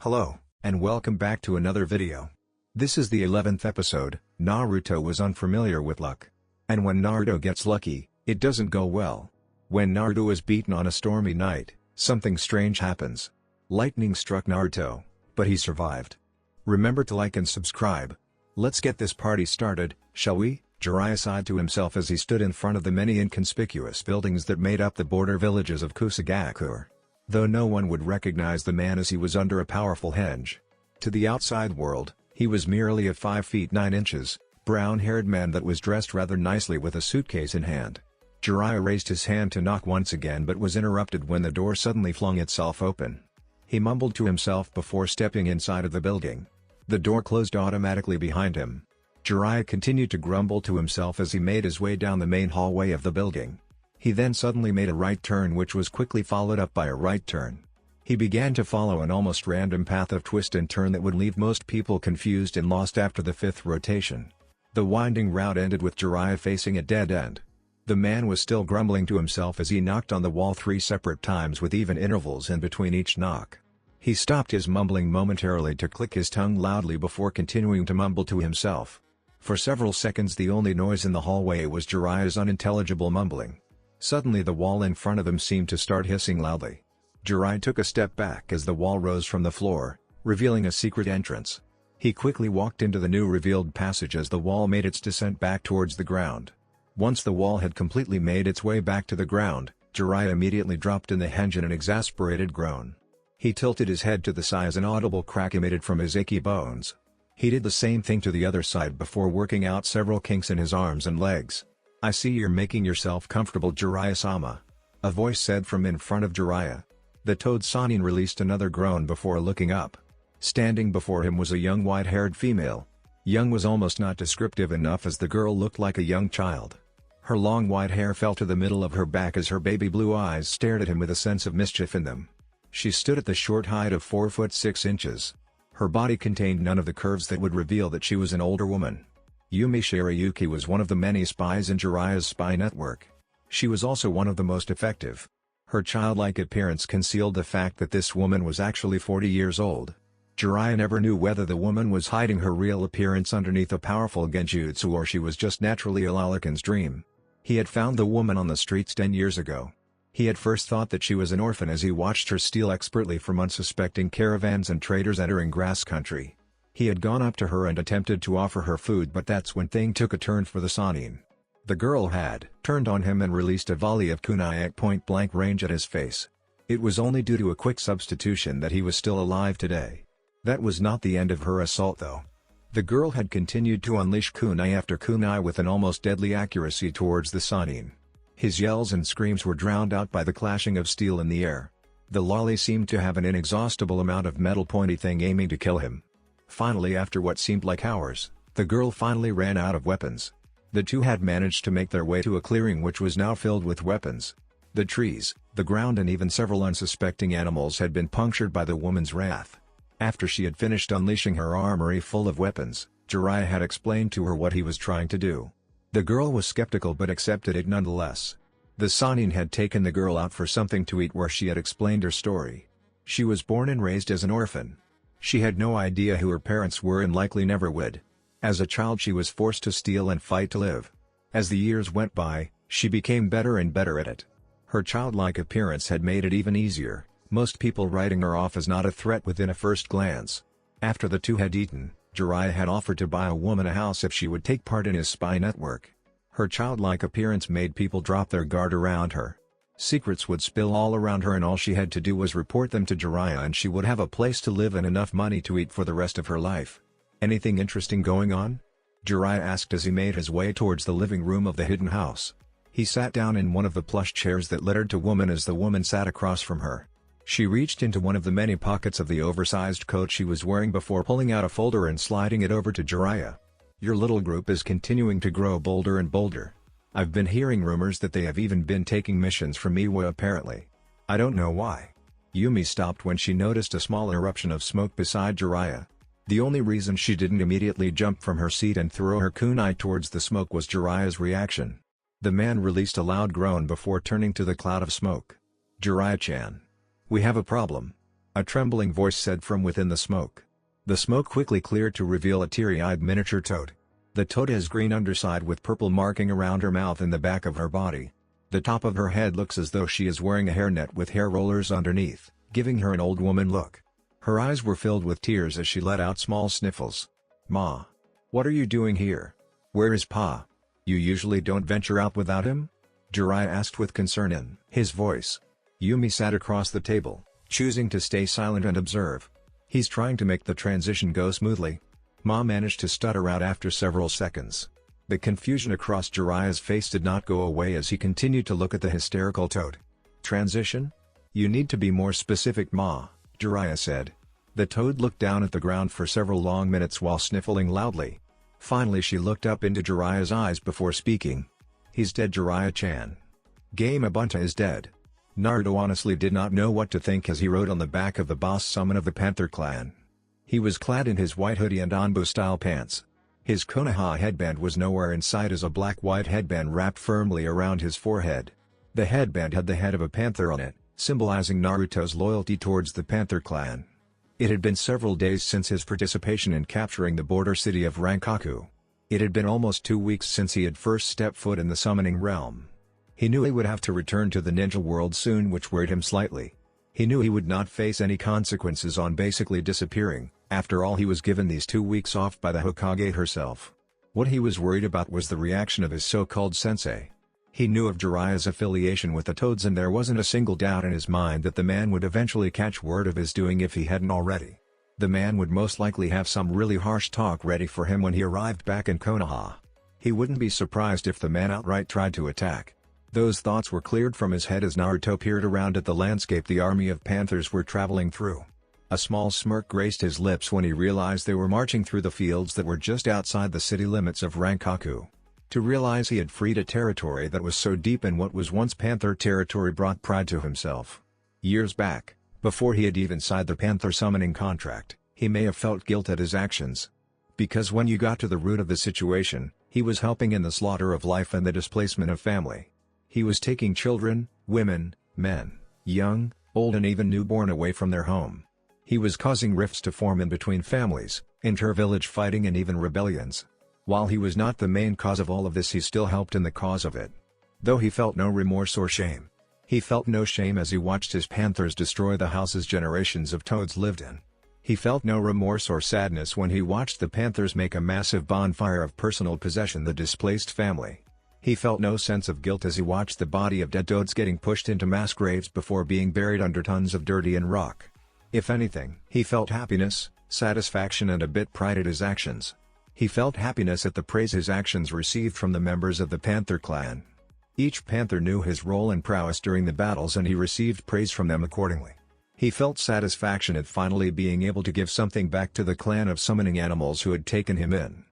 Hello, and welcome back to another video. This is the 11th episode. Naruto was unfamiliar with luck. And when Naruto gets lucky, it doesn't go well. When Naruto is beaten on a stormy night, something strange happens. Lightning struck Naruto, but he survived. Remember to like and subscribe. Let's get this party started, shall we? Jiraiya sighed to himself as he stood in front of the many inconspicuous buildings that made up the border villages of Kusagaku. Though no one would recognize the man as he was under a powerful henge. To the outside world, he was merely a 5 feet 9 inches, brown-haired man that was dressed rather nicely with a suitcase in hand. Jiraiya raised his hand to knock once again but was interrupted when the door suddenly flung itself open. He mumbled to himself before stepping inside of the building. The door closed automatically behind him. Jiraiya continued to grumble to himself as he made his way down the main hallway of the building. He then suddenly made a right turn which was quickly followed up by a right turn. He began to follow an almost random path of twist and turn that would leave most people confused and lost after the 5th rotation. The winding route ended with Jiraiya facing a dead end. The man was still grumbling to himself as he knocked on the wall 3 separate times with even intervals in between each knock. He stopped his mumbling momentarily to click his tongue loudly before continuing to mumble to himself. For several seconds the only noise in the hallway was Jiraiya's unintelligible mumbling. Suddenly the wall in front of him seemed to start hissing loudly. Jiraiya took a step back as the wall rose from the floor, revealing a secret entrance. He quickly walked into the new revealed passage as the wall made its descent back towards the ground. Once the wall had completely made its way back to the ground, Jiraiya immediately dropped in the henge in an exasperated groan. He tilted his head to the side as an audible crack emitted from his achy bones. He did the same thing to the other side before working out several kinks in his arms and legs. "I see you're making yourself comfortable, Jiraiya-sama," a voice said from in front of Jiraiya. The Toad Sannin released another groan before looking up. Standing before him was a young white-haired female. Young was almost not descriptive enough as the girl looked like a young child. Her long white hair fell to the middle of her back as her baby blue eyes stared at him with a sense of mischief in them. She stood at the short height of 4 foot 6 inches. Her body contained none of the curves that would reveal that she was an older woman. Yumi Shirayuki was one of the many spies in Jiraiya's spy network. She was also one of the most effective. Her childlike appearance concealed the fact that this woman was actually 40 years old. Jiraiya never knew whether the woman was hiding her real appearance underneath a powerful genjutsu or she was just naturally a Lolican's dream. He had found the woman on the streets 10 years ago. He had first thought that she was an orphan as he watched her steal expertly from unsuspecting caravans and traders entering grass country. He had gone up to her and attempted to offer her food, but that's when things took a turn for the Sannin. The girl had turned on him and released a volley of kunai at point-blank range at his face. It was only due to a quick substitution that he was still alive today. That was not the end of her assault though. The girl had continued to unleash kunai after kunai with an almost deadly accuracy towards the Sannin. His yells and screams were drowned out by the clashing of steel in the air. The lolly seemed to have an inexhaustible amount of metal pointy thing aiming to kill him. Finally, after what seemed like hours, the girl finally ran out of weapons. The two had managed to make their way to a clearing which was now filled with weapons. The trees, the ground and even several unsuspecting animals had been punctured by the woman's wrath. After she had finished unleashing her armory full of weapons, Jiraiya had explained to her what he was trying to do. The girl was skeptical but accepted it nonetheless. The Sannin had taken the girl out for something to eat where she had explained her story. She was born and raised as an orphan. She had no idea who her parents were and likely never would. As a child she was forced to steal and fight to live. As the years went by, she became better and better at it. Her childlike appearance had made it even easier, most people writing her off as not a threat within a first glance. After the two had eaten, Jiraiya had offered to buy a woman a house if she would take part in his spy network. Her childlike appearance made people drop their guard around her. Secrets would spill all around her and all she had to do was report them to Jiraiya and she would have a place to live and enough money to eat for the rest of her life. "Anything interesting going on?" Jiraiya asked as he made his way towards the living room of the hidden house. He sat down in one of the plush chairs that littered to woman as the woman sat across from her. She reached into one of the many pockets of the oversized coat she was wearing before pulling out a folder and sliding it over to Jiraiya. "Your little group is continuing to grow bolder and bolder. I've been hearing rumors that they have even been taking missions from Iwa apparently. I don't know why." Yumi stopped when she noticed a small eruption of smoke beside Jiraiya. The only reason she didn't immediately jump from her seat and throw her kunai towards the smoke was Jiraiya's reaction. The man released a loud groan before turning to the cloud of smoke. "Jiraiya-chan. We have a problem." a trembling voice said from within the smoke. The smoke quickly cleared to reveal a teary-eyed miniature toad. The toad has green underside with purple marking around her mouth and the back of her body. The top of her head looks as though she is wearing a hairnet with hair rollers underneath, giving her an old woman look. Her eyes were filled with tears as she let out small sniffles. "Ma. What are you doing here? Where is Pa? You usually don't venture out without him?" Jiraiya asked with concern in his voice. Yumi sat across the table, choosing to stay silent and observe. "He's trying to make the transition go smoothly." Ma managed to stutter out after several seconds. The confusion across Jiraiya's face did not go away as he continued to look at the hysterical toad. "Transition? You need to be more specific, Ma," Jiraiya said. The toad looked down at the ground for several long minutes while sniffling loudly. Finally she looked up into Jiraiya's eyes before speaking. "He's dead, Jiraiya-chan. Game Abunta is dead." Naruto honestly did not know what to think as he rode on the back of the boss summon of the Panther clan. He was clad in his white hoodie and Anbo-style pants. His Konoha headband was nowhere in sight as a black-white headband wrapped firmly around his forehead. The headband had the head of a panther on it, symbolizing Naruto's loyalty towards the Panther clan. It had been several days since his participation in capturing the border city of Rankaku. It had been almost 2 weeks since he had first stepped foot in the summoning realm. He knew he would have to return to the ninja world soon, which worried him slightly. He knew he would not face any consequences on basically disappearing. After all, he was given these 2 weeks off by the Hokage herself. What he was worried about was the reaction of his so-called sensei. He knew of Jiraiya's affiliation with the Toads and there wasn't a single doubt in his mind that the man would eventually catch word of his doing if he hadn't already. The man would most likely have some really harsh talk ready for him when he arrived back in Konoha. He wouldn't be surprised if the man outright tried to attack. Those thoughts were cleared from his head as Naruto peered around at the landscape the army of panthers were traveling through. A small smirk graced his lips when he realized they were marching through the fields that were just outside the city limits of Rankaku. To realize he had freed a territory that was so deep in what was once panther territory brought pride to himself. Years back, before he had even signed the panther summoning contract, he may have felt guilt at his actions. Because when you got to the root of the situation, he was helping in the slaughter of life and the displacement of family. He was taking children, women, men, young, old and even newborn away from their home. He was causing rifts to form in between families, inter-village fighting and even rebellions. While he was not the main cause of all of this, he still helped in the cause of it. Though he felt no remorse or shame. He felt no shame as he watched his panthers destroy the houses generations of toads lived in. He felt no remorse or sadness when he watched the panthers make a massive bonfire of personal possession the displaced family. He felt no sense of guilt as he watched the body of dead toads getting pushed into mass graves before being buried under tons of dirt and rock. If anything, he felt happiness, satisfaction and a bit pride at his actions. He felt happiness at the praise his actions received from the members of the Panther clan. Each panther knew his role and prowess during the battles and he received praise from them accordingly. He felt satisfaction at finally being able to give something back to the clan of summoning animals who had taken him in.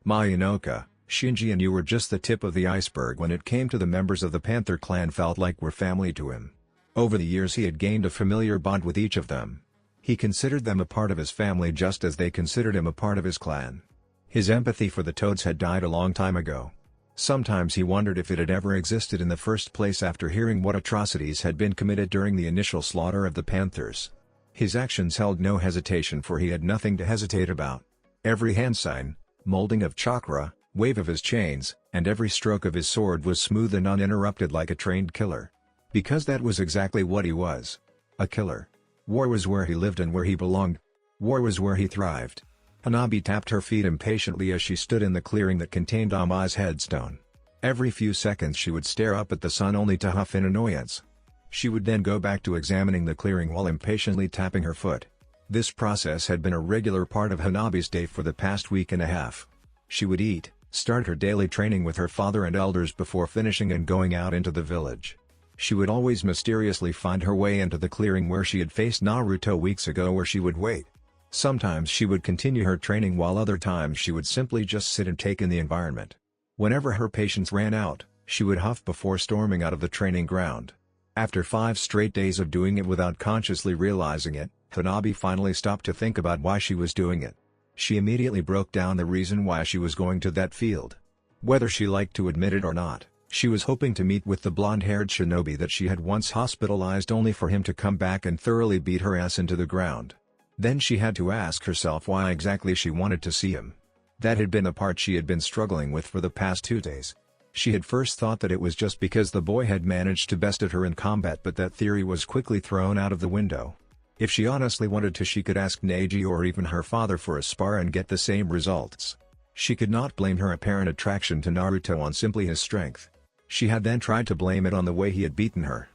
Mayunoka, Shinji and you were just the tip of the iceberg when it came to the members of the Panther clan felt like were family to him. Over the years he had gained a familiar bond with each of them. He considered them a part of his family just as they considered him a part of his clan. His empathy for the toads had died a long time ago. Sometimes he wondered if it had ever existed in the first place after hearing what atrocities had been committed during the initial slaughter of the panthers. His actions held no hesitation for he had nothing to hesitate about. Every hand sign, molding of chakra, wave of his chains, and every stroke of his sword was smooth and uninterrupted like a trained killer. Because that was exactly what he was. A killer. War was where he lived and where he belonged. War was where he thrived. Hanabi tapped her feet impatiently as she stood in the clearing that contained Amai's headstone. Every few seconds she would stare up at the sun only to huff in annoyance. She would then go back to examining the clearing while impatiently tapping her foot. This process had been a regular part of Hanabi's day for the past week and a half. She would eat, start her daily training with her father and elders before finishing and going out into the village. She would always mysteriously find her way into the clearing where she had faced Naruto weeks ago where she would wait. Sometimes she would continue her training while other times she would simply just sit and take in the environment. Whenever her patience ran out, she would huff before storming out of the training ground. After 5 straight days of doing it without consciously realizing it, Hanabi finally stopped to think about why she was doing it. She immediately broke down the reason why she was going to that field. Whether she liked to admit it or not, She was hoping to meet with the blonde-haired shinobi that she had once hospitalized only for him to come back and thoroughly beat her ass into the ground. Then she had to ask herself why exactly she wanted to see him. That had been the part she had been struggling with for the past 2 days. She had first thought that it was just because the boy had managed to bested her in combat, but that theory was quickly thrown out of the window. If she honestly wanted to, she could ask Neji or even her father for a spar and get the same results. She could not blame her apparent attraction to Naruto on simply his strength. She had then tried to blame it on the way he had beaten her.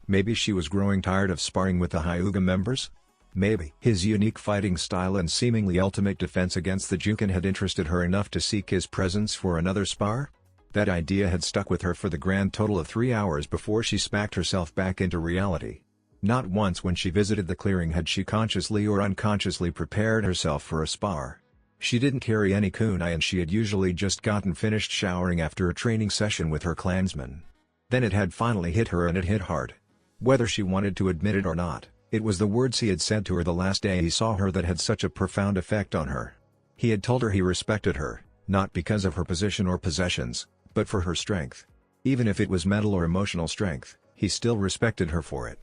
Maybe she was growing tired of sparring with the Hyuga members? Maybe his unique fighting style and seemingly ultimate defense against the Juken had interested her enough to seek his presence for another spar? That idea had stuck with her for the grand total of 3 hours before she smacked herself back into reality. Not once when she visited the clearing had she consciously or unconsciously prepared herself for a spar. She didn't carry any kunai, and she had usually just gotten finished showering after a training session with her clansmen. Then it had finally hit her, and it hit hard. Whether she wanted to admit it or not, it was the words he had said to her the last day he saw her that had such a profound effect on her. He had told her he respected her, not because of her position or possessions, but for her strength. Even if it was mental or emotional strength, he still respected her for it.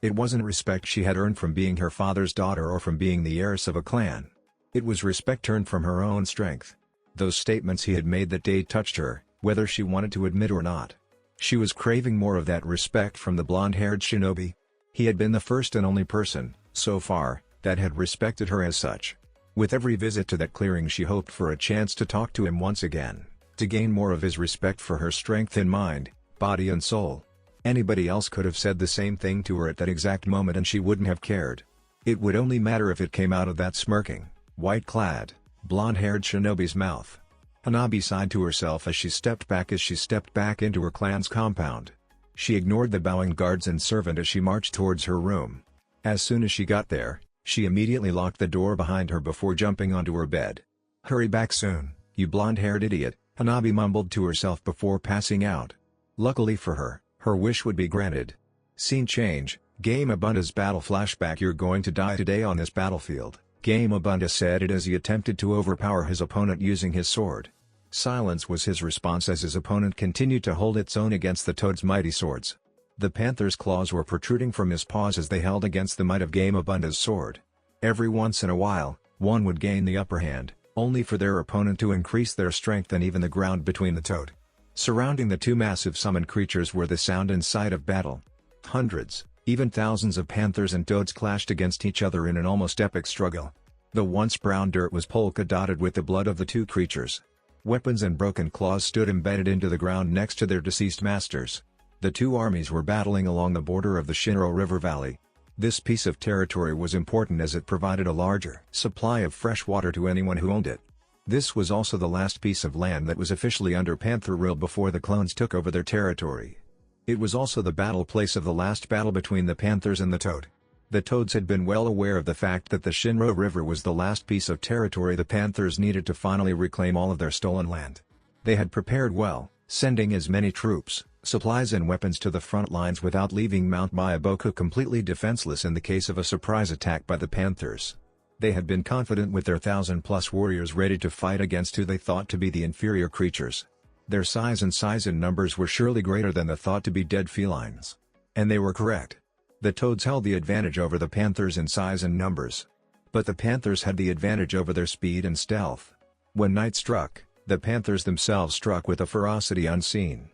It wasn't respect she had earned from being her father's daughter or from being the heiress of a clan. It was respect earned from her own strength. Those statements he had made that day touched her, whether she wanted to admit or not. She was craving more of that respect from the blonde-haired shinobi. He had been the first and only person, so far, that had respected her as such. With every visit to that clearing, she hoped for a chance to talk to him once again, to gain more of his respect for her strength in mind, body and soul. Anybody else could have said the same thing to her at that exact moment and she wouldn't have cared. It would only matter if it came out of that smirking, white-clad, blonde-haired shinobi's mouth. Hanabi sighed to herself as she stepped back into her clan's compound. She ignored the bowing guards and servant as she marched towards her room. As soon as she got there, she immediately locked the door behind her before jumping onto her bed. "Hurry back soon, you blonde-haired idiot," Hanabi mumbled to herself before passing out. Luckily for her, her wish would be granted. Scene change, Game Abunda's battle flashback. "You're going to die today on this battlefield," Game Abunda said it as he attempted to overpower his opponent using his sword. Silence was his response as his opponent continued to hold its own against the Toad's mighty swords. The panther's claws were protruding from his paws as they held against the might of Game Abunda's sword. Every once in a while, one would gain the upper hand, only for their opponent to increase their strength and even the ground between the Toad. Surrounding the two massive summoned creatures were the sound and sight of battle. Hundreds, even thousands of panthers and toads clashed against each other in an almost epic struggle. The once brown dirt was polka-dotted with the blood of the two creatures. Weapons and broken claws stood embedded into the ground next to their deceased masters. The two armies were battling along the border of the Shinro River Valley. This piece of territory was important as it provided a larger supply of fresh water to anyone who owned it. This was also the last piece of land that was officially under Panther rule before the clones took over their territory. It was also the battle place of the last battle between the Panthers and the Toad. The Toads had been well aware of the fact that the Shinro River was the last piece of territory the Panthers needed to finally reclaim all of their stolen land. They had prepared well, sending as many troops, supplies and weapons to the front lines without leaving Mount Myaboku completely defenseless in the case of a surprise attack by the Panthers. They had been confident with their 1,000+ warriors ready to fight against who they thought to be the inferior creatures. Their size and numbers were surely greater than the thought-to-be dead felines. And they were correct. The Toads held the advantage over the Panthers in size and numbers. But the Panthers had the advantage over their speed and stealth. When night struck, the Panthers themselves struck with a ferocity unseen.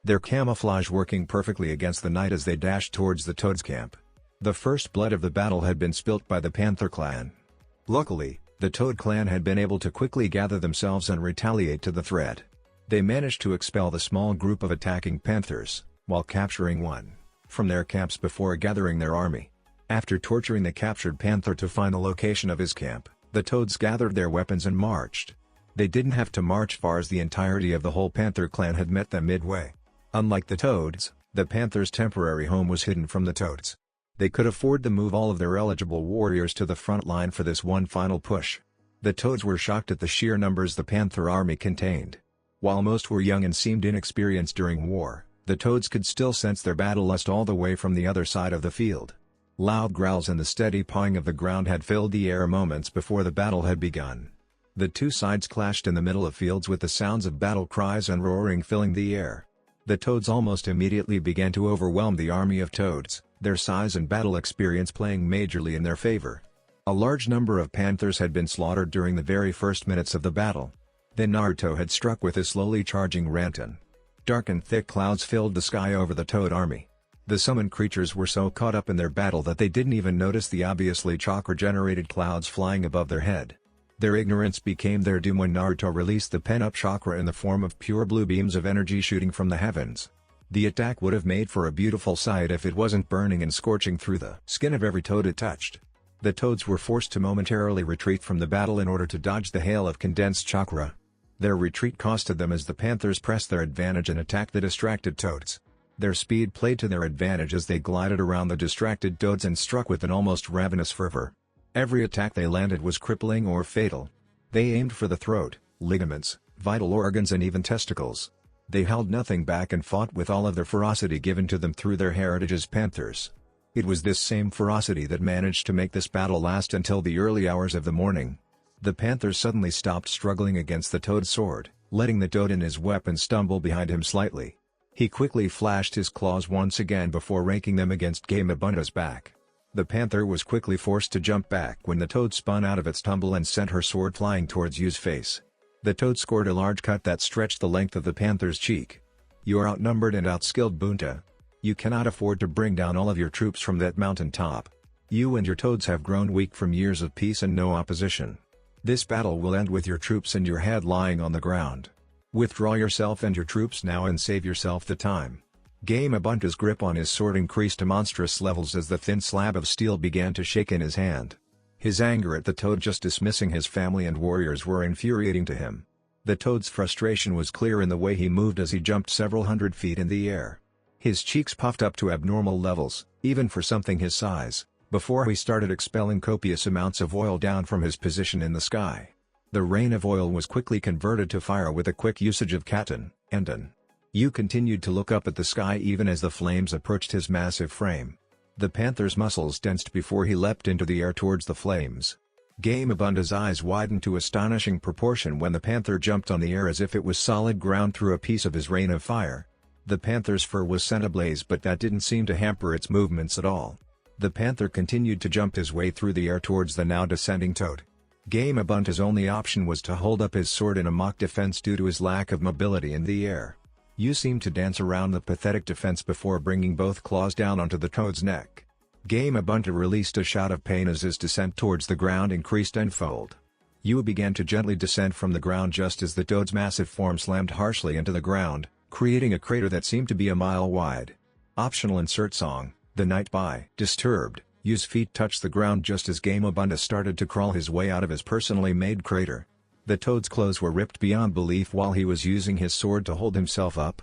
Their camouflage working perfectly against the night as they dashed towards the Toads' camp. The first blood of the battle had been spilt by the Panther clan. Luckily, the Toad clan had been able to quickly gather themselves and retaliate to the threat. They managed to expel the small group of attacking Panthers, while capturing one from their camps before gathering their army. After torturing the captured Panther to find the location of his camp, the Toads gathered their weapons and marched. They didn't have to march far as the entirety of the whole Panther clan had met them midway. Unlike the Toads, the Panthers' temporary home was hidden from the Toads. They could afford to move all of their eligible warriors to the front line for this one final push. The Toads were shocked at the sheer numbers the Panther army contained. While most were young and seemed inexperienced during war, the Toads could still sense their battle lust all the way from the other side of the field. Loud growls and the steady pawing of the ground had filled the air moments before the battle had begun. The two sides clashed in the middle of fields with the sounds of battle cries and roaring filling the air. The toads almost immediately began to overwhelm the army of toads, their size and battle experience playing majorly in their favor. A large number of panthers had been slaughtered during the very first minutes of the battle. Then Naruto had struck with his slowly charging Rantan. Dark and thick clouds filled the sky over the toad army. The summoned creatures were so caught up in their battle that they didn't even notice the obviously chakra-generated clouds flying above their head. Their ignorance became their doom when Naruto released the pent-up chakra in the form of pure blue beams of energy shooting from the heavens. The attack would have made for a beautiful sight if it wasn't burning and scorching through the skin of every toad it touched. The toads were forced to momentarily retreat from the battle in order to dodge the hail of condensed chakra. Their retreat costed them as the panthers pressed their advantage and attacked the distracted toads. Their speed played to their advantage as they glided around the distracted toads and struck with an almost ravenous fervor. Every attack they landed was crippling or fatal. They aimed for the throat, ligaments, vital organs and even testicles. They held nothing back and fought with all of their ferocity given to them through their heritage as panthers. It was this same ferocity that managed to make this battle last until the early hours of the morning. The panthers suddenly stopped struggling against the toad's sword, letting the toad and his weapon stumble behind him slightly. He quickly flashed his claws once again before raking them against Gamabunta's back. The panther was quickly forced to jump back when the toad spun out of its tumble and sent her sword flying towards Yu's face. The toad scored a large cut that stretched the length of the panther's cheek. "You are outnumbered and outskilled, Bunta. You cannot afford to bring down all of your troops from that mountain top. You and your toads have grown weak from years of peace and no opposition. This battle will end with your troops and your head lying on the ground. Withdraw yourself and your troops now and save yourself the time." Gamabunta's grip on his sword increased to monstrous levels as the thin slab of steel began to shake in his hand. His anger at the toad just dismissing his family and warriors were infuriating to him. The toad's frustration was clear in the way he moved as he jumped several hundred feet in the air. His cheeks puffed up to abnormal levels, even for something his size, before he started expelling copious amounts of oil down from his position in the sky. The rain of oil was quickly converted to fire with a quick usage of Katan, Enden. Yu continued to look up at the sky even as the flames approached his massive frame. The panther's muscles tensed before he leapt into the air towards the flames. Gamabunta's eyes widened to astonishing proportion when the panther jumped on the air as if it was solid ground through a piece of his rain of fire. The panther's fur was set ablaze, but that didn't seem to hamper its movements at all. The panther continued to jump his way through the air towards the now descending toad. Gamabunta's only option was to hold up his sword in a mock defense due to his lack of mobility in the air. Yu seemed to dance around the pathetic defense before bringing both claws down onto the toad's neck. Gamabunta released a shout of pain as his descent towards the ground increased tenfold. Yu began to gently descend from the ground just as the toad's massive form slammed harshly into the ground, creating a crater that seemed to be a mile wide. Optional insert song, "The Night" by Disturbed. Yu's feet touched the ground just as Gamabunta started to crawl his way out of his personally made crater. The toad's clothes were ripped beyond belief while he was using his sword to hold himself up.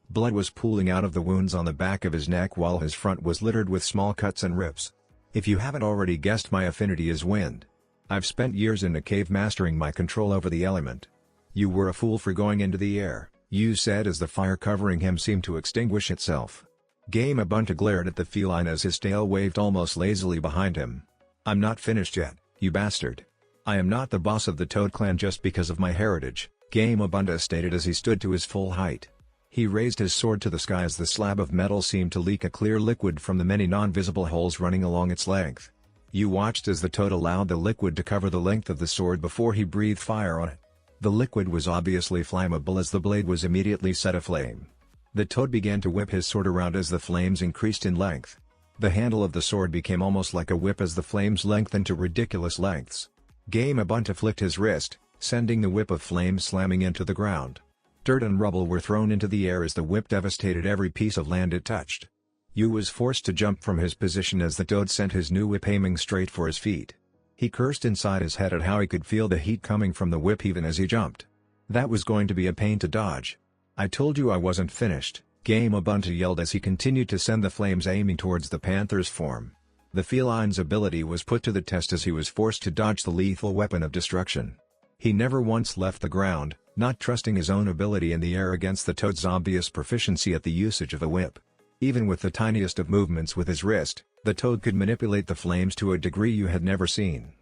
Blood was pooling out of the wounds on the back of his neck while his front was littered with small cuts and rips. If you haven't already guessed, my affinity is wind. I've spent years in a cave mastering my control over the element. You were a fool for going into the air, Yu said as the fire covering him seemed to extinguish itself. Gamabunta glared at the feline as his tail waved almost lazily behind him. "I'm not finished yet, you bastard. I am not the boss of the Toad clan just because of my heritage," Gamabunta stated as he stood to his full height. He raised his sword to the sky as the slab of metal seemed to leak a clear liquid from the many non-visible holes running along its length. Yu watched as the toad allowed the liquid to cover the length of the sword before he breathed fire on it. The liquid was obviously flammable as the blade was immediately set aflame. The toad began to whip his sword around as the flames increased in length. The handle of the sword became almost like a whip as the flames lengthened to ridiculous lengths. Gamabunta flicked his wrist, sending the whip of flame slamming into the ground. Dirt and rubble were thrown into the air as the whip devastated every piece of land it touched. Yu was forced to jump from his position as the toad sent his new whip aiming straight for his feet. He cursed inside his head at how he could feel the heat coming from the whip even as he jumped. That was going to be a pain to dodge. "I told you I wasn't finished," Gamabunta yelled as he continued to send the flames aiming towards the panther's form. The feline's ability was put to the test as he was forced to dodge the lethal weapon of destruction. He never once left the ground, not trusting his own ability in the air against the toad's obvious proficiency at the usage of a whip. Even with the tiniest of movements with his wrist, the toad could manipulate the flames to a degree Yu had never seen.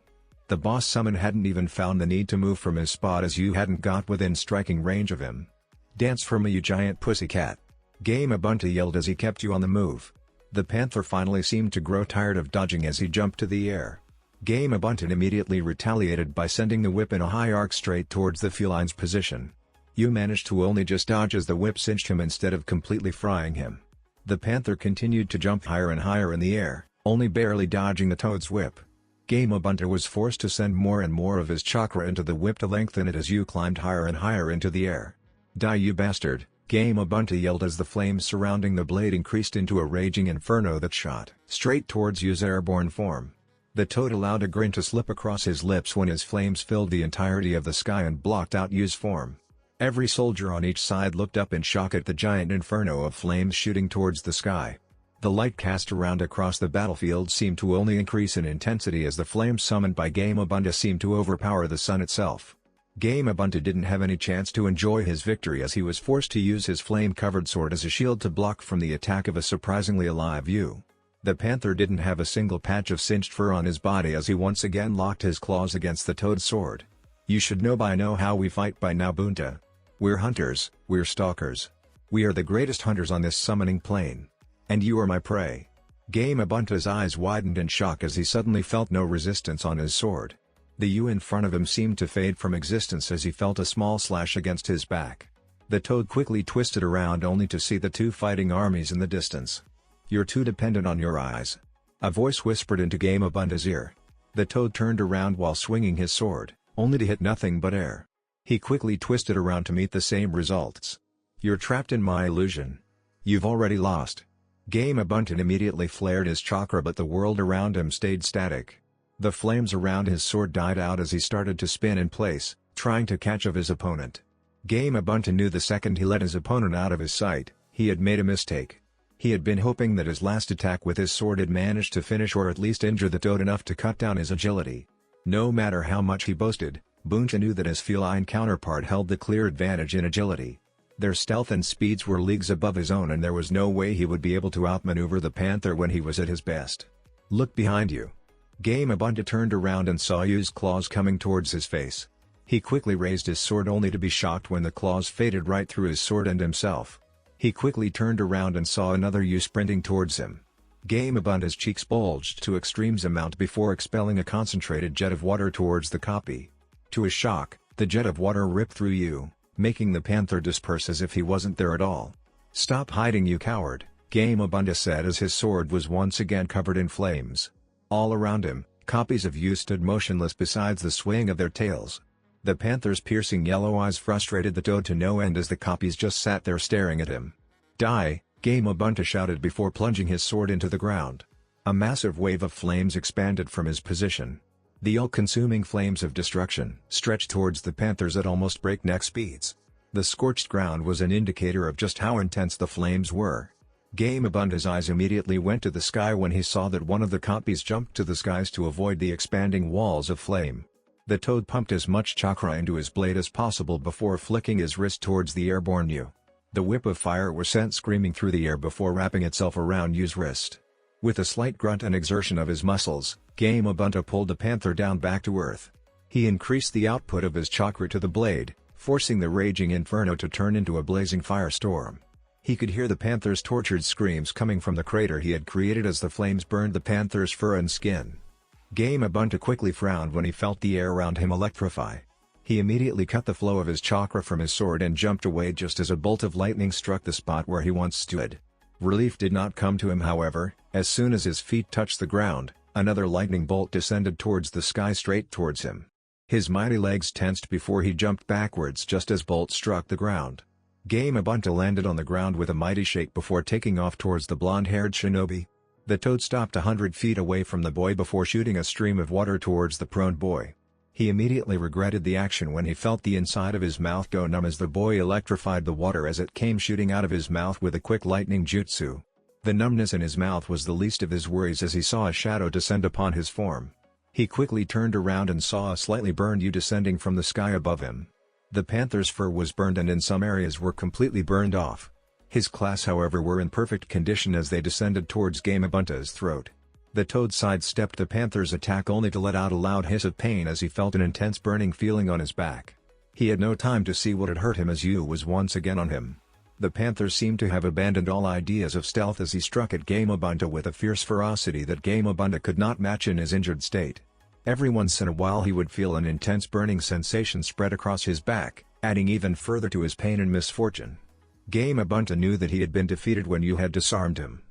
The boss summon hadn't even found the need to move from his spot as Yu hadn't got within striking range of him. "Dance for me, you giant pussycat." Gamabunta yelled as he kept you on the move. The panther finally seemed to grow tired of dodging as he jumped to the air. Gamabunta immediately retaliated by sending the whip in a high arc straight towards the feline's position. You managed to only just dodge as the whip cinched him instead of completely frying him. The panther continued to jump higher and higher in the air, only barely dodging the toad's whip. Gamabunta was forced to send more and more of his chakra into the whip to lengthen it as you climbed higher and higher into the air. Die, you bastard, Gamabunta yelled as the flames surrounding the blade increased into a raging inferno that shot straight towards Yu's airborne form. The toad allowed a grin to slip across his lips when his flames filled the entirety of the sky and blocked out Yu's form. Every soldier on each side looked up in shock at the giant inferno of flames shooting towards the sky. The light cast around across the battlefield seemed to only increase in intensity as the flames summoned by Gamabunta seemed to overpower the sun itself. Gamabunta didn't have any chance to enjoy his victory as he was forced to use his flame-covered sword as a shield to block from the attack of a surprisingly alive Yu. The panther didn't have a single patch of singed fur on his body as he once again locked his claws against the toad's sword. You should know by now how we fight by now, Bunta. We're hunters, we're stalkers. We are the greatest hunters on this summoning plane. And you are my prey. Gamabunta's eyes widened in shock as he suddenly felt no resistance on his sword. The Yu in front of him seemed to fade from existence as he felt a small slash against his back. The toad quickly twisted around only to see the two fighting armies in the distance. You're too dependent on your eyes. A voice whispered into Gamabunta's ear. The toad turned around while swinging his sword, only to hit nothing but air. He quickly twisted around to meet the same results. You're trapped in my illusion. You've already lost. Gamabunta immediately flared his chakra, but the world around him stayed static. The flames around his sword died out as he started to spin in place, trying to catch of his opponent. Gamabunta knew the second he let his opponent out of his sight, he had made a mistake. He had been hoping that his last attack with his sword had managed to finish or at least injure the toad enough to cut down his agility. No matter how much he boasted, Bunta knew that his feline counterpart held the clear advantage in agility. Their stealth and speeds were leagues above his own and there was no way he would be able to outmaneuver the panther when he was at his best. Look behind you. Gamabunta turned around and saw Yu's claws coming towards his face. He quickly raised his sword only to be shocked when the claws faded right through his sword and himself. He quickly turned around and saw another Yu sprinting towards him. Gamabunta's cheeks bulged to extremes amount before expelling a concentrated jet of water towards the copy. To his shock, the jet of water ripped through Yu, making the panther disperse as if he wasn't there at all. Stop hiding, you coward, Gamabunta said as his sword was once again covered in flames. All around him, copies of Yu stood motionless besides the swaying of their tails. The panther's piercing yellow eyes frustrated the toad to no end as the copies just sat there staring at him. Die, Gamabunta shouted before plunging his sword into the ground. A massive wave of flames expanded from his position. The all-consuming flames of destruction stretched towards the panthers at almost breakneck speeds. The scorched ground was an indicator of just how intense the flames were. Gamabunta's eyes immediately went to the sky when he saw that one of the copies jumped to the skies to avoid the expanding walls of flame. The toad pumped as much chakra into his blade as possible before flicking his wrist towards the airborne Yu. The whip of fire was sent screaming through the air before wrapping itself around Yu's wrist. With a slight grunt and exertion of his muscles, Gamabunta pulled the panther down back to earth. He increased the output of his chakra to the blade, forcing the raging inferno to turn into a blazing firestorm. He could hear the panther's tortured screams coming from the crater he had created as the flames burned the panther's fur and skin. Gamabunta quickly frowned when he felt the air around him electrify. He immediately cut the flow of his chakra from his sword and jumped away just as a bolt of lightning struck the spot where he once stood. Relief did not come to him, however. As soon as his feet touched the ground, another lightning bolt descended towards the sky straight towards him. His mighty legs tensed before he jumped backwards just as bolt struck the ground. Gamabunta landed on the ground with a mighty shake before taking off towards the blonde-haired shinobi. The toad stopped 100 feet away from the boy before shooting a stream of water towards the prone boy. He immediately regretted the action when he felt the inside of his mouth go numb as the boy electrified the water as it came shooting out of his mouth with a quick lightning jutsu. The numbness in his mouth was the least of his worries as he saw a shadow descend upon his form. He quickly turned around and saw a slightly burned Yu descending from the sky above him. The panther's fur was burned and in some areas were completely burned off. His claws, however, were in perfect condition as they descended towards Gamabunta's throat. The toad sidestepped the panther's attack only to let out a loud hiss of pain as he felt an intense burning feeling on his back. He had no time to see what had hurt him as Yu was once again on him. The panther seemed to have abandoned all ideas of stealth as he struck at Gamabunta with a fierce ferocity that Gamabunta could not match in his injured state. Every once in a while he would feel an intense burning sensation spread across his back, adding even further to his pain and misfortune. Gamabunta knew that he had been defeated when you had disarmed him.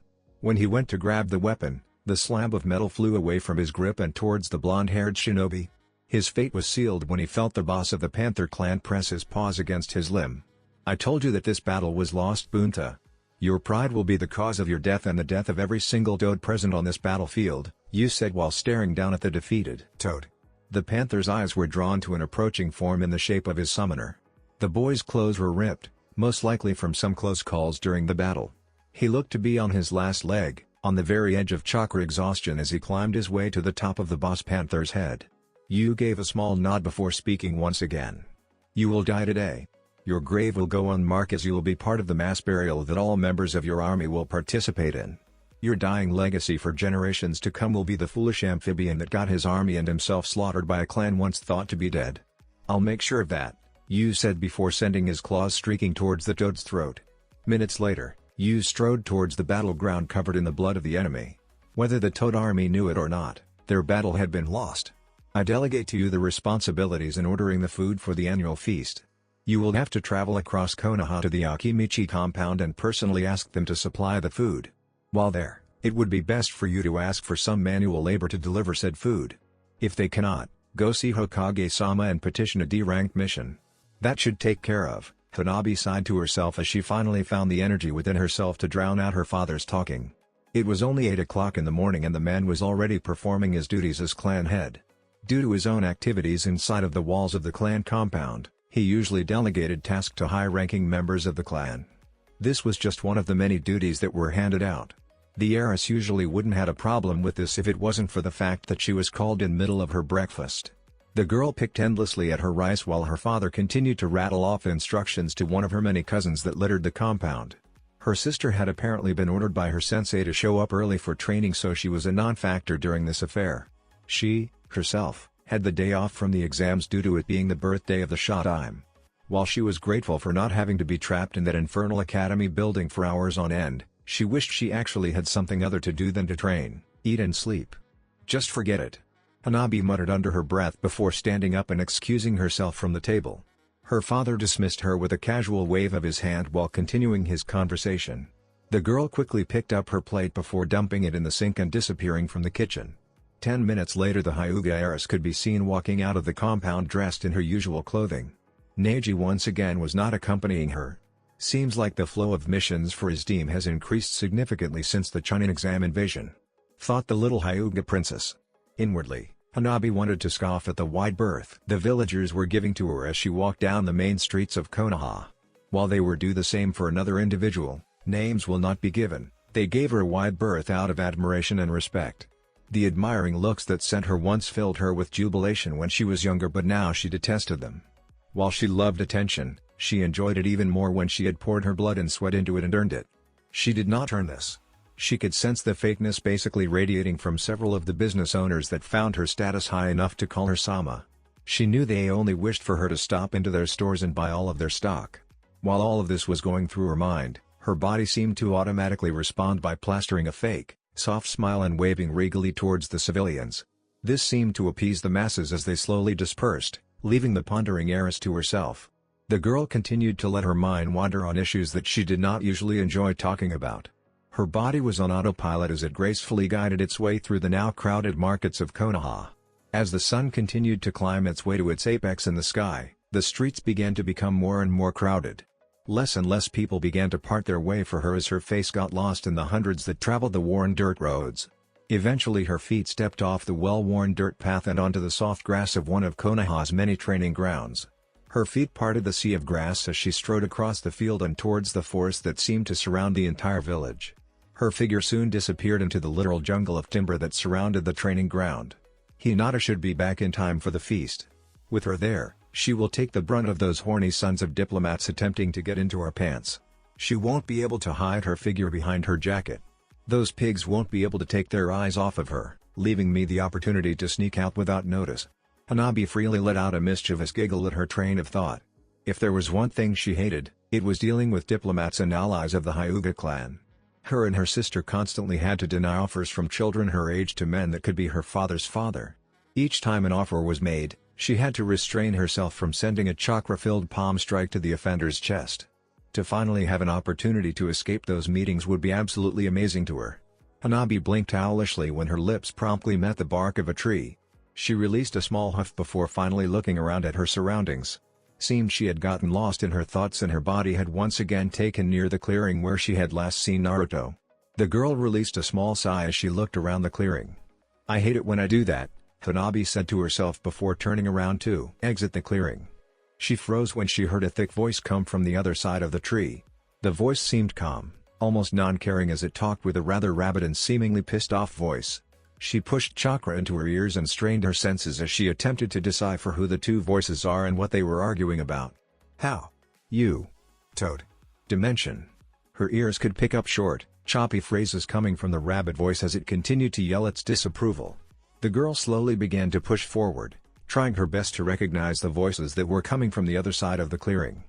When he went to grab the weapon, the slab of metal flew away from his grip and towards the blonde-haired shinobi. His fate was sealed when he felt the boss of the Panther clan press his paws against his limb. "I told you that this battle was lost, Bunta. Your pride will be the cause of your death and the death of every single toad present on this battlefield," Yu said while staring down at the defeated toad. The panther's eyes were drawn to an approaching form in the shape of his summoner. The boy's clothes were ripped, most likely from some close calls during the battle. He looked to be on his last leg, on the very edge of chakra exhaustion as he climbed his way to the top of the boss panther's head. Yu gave a small nod before speaking once again. "You will die today. Your grave will go unmarked as you will be part of the mass burial that all members of your army will participate in. Your dying legacy for generations to come will be the foolish amphibian that got his army and himself slaughtered by a clan once thought to be dead. I'll make sure of that," Yu said before sending his claws streaking towards the toad's throat. Minutes later, Yu strode towards the battleground covered in the blood of the enemy. Whether the toad army knew it or not, their battle had been lost. "I delegate to you the responsibilities in ordering the food for the annual feast. You will have to travel across Konoha to the Akimichi compound and personally ask them to supply the food. While there, it would be best for you to ask for some manual labor to deliver said food. If they cannot, go see Hokage-sama and petition a D-ranked mission. That should take care of." Hanabi sighed to herself as she finally found the energy within herself to drown out her father's talking. It was only 8 o'clock in the morning and the man was already performing his duties as clan head. Due to his own activities inside of the walls of the clan compound, he usually delegated tasks to high-ranking members of the clan. This was just one of the many duties that were handed out. The heiress usually wouldn't had a problem with this if it wasn't for the fact that she was called in middle of her breakfast. The girl picked endlessly at her rice while her father continued to rattle off instructions to one of her many cousins that littered the compound. Her sister had apparently been ordered by her sensei to show up early for training, so she was a non-factor during this affair. She, herself, had the day off from the exams due to it being the birthday of the Shodaime. While she was grateful for not having to be trapped in that infernal academy building for hours on end, she wished she actually had something other to do than to train, eat and sleep. "Just forget it," Hanabi muttered under her breath before standing up and excusing herself from the table. Her father dismissed her with a casual wave of his hand while continuing his conversation. The girl quickly picked up her plate before dumping it in the sink and disappearing from the kitchen. 10 minutes later the Hyuga heiress could be seen walking out of the compound dressed in her usual clothing. Neji once again was not accompanying her. Seems like the flow of missions for his team has increased significantly since the Chunin exam invasion, thought the little Hyuga princess. Inwardly, Hanabi wanted to scoff at the wide berth the villagers were giving to her as she walked down the main streets of Konoha. While they were do the same for another individual, names will not be given, they gave her a wide berth out of admiration and respect. The admiring looks that sent her once filled her with jubilation when she was younger, but now she detested them. While she loved attention, she enjoyed it even more when she had poured her blood and sweat into it and earned it. She did not earn this. She could sense the fakeness basically radiating from several of the business owners that found her status high enough to call her Sama. She knew they only wished for her to stop into their stores and buy all of their stock. While all of this was going through her mind, her body seemed to automatically respond by plastering a fake, soft smile and waving regally towards the civilians. This seemed to appease the masses as they slowly dispersed, leaving the pondering heiress to herself. The girl continued to let her mind wander on issues that she did not usually enjoy talking about. Her body was on autopilot as it gracefully guided its way through the now crowded markets of Konoha. As the sun continued to climb its way to its apex in the sky, the streets began to become more and more crowded. Less and less people began to part their way for her as her face got lost in the hundreds that traveled the worn dirt roads. Eventually her feet stepped off the well-worn dirt path and onto the soft grass of one of Konoha's many training grounds. Her feet parted the sea of grass as she strode across the field and towards the forest that seemed to surround the entire village. Her figure soon disappeared into the literal jungle of timber that surrounded the training ground. Hinata should be back in time for the feast. With her there, she will take the brunt of those horny sons of diplomats attempting to get into our pants. She won't be able to hide her figure behind her jacket. Those pigs won't be able to take their eyes off of her, leaving me the opportunity to sneak out without notice. Hanabi freely let out a mischievous giggle at her train of thought. If there was one thing she hated, It was dealing with diplomats and allies of the Hyuga clan. Her and her sister constantly had to deny offers from children her age to men that could be her father's father. Each time an offer was made, she had to restrain herself from sending a chakra-filled palm strike to the offender's chest. To finally have an opportunity to escape those meetings would be absolutely amazing to her. Hanabi blinked owlishly when her lips promptly met the bark of a tree. She released a small huff before finally looking around at her surroundings. Seemed she had gotten lost in her thoughts and her body had once again taken near the clearing where she had last seen Naruto. The girl released a small sigh as she looked around the clearing. "I hate it when I do that," Hanabi said to herself before turning around to exit the clearing. She froze when she heard a thick voice come from the other side of the tree. The voice seemed calm, almost non-caring as it talked with a rather rabid and seemingly pissed-off voice. She pushed chakra into her ears and strained her senses as she attempted to decipher who the two voices are and what they were arguing about. "How? You? Toad? Dimension?" Her ears could pick up short, choppy phrases coming from the rabid voice as it continued to yell its disapproval. The girl slowly began to push forward, trying her best to recognize the voices that were coming from the other side of the clearing.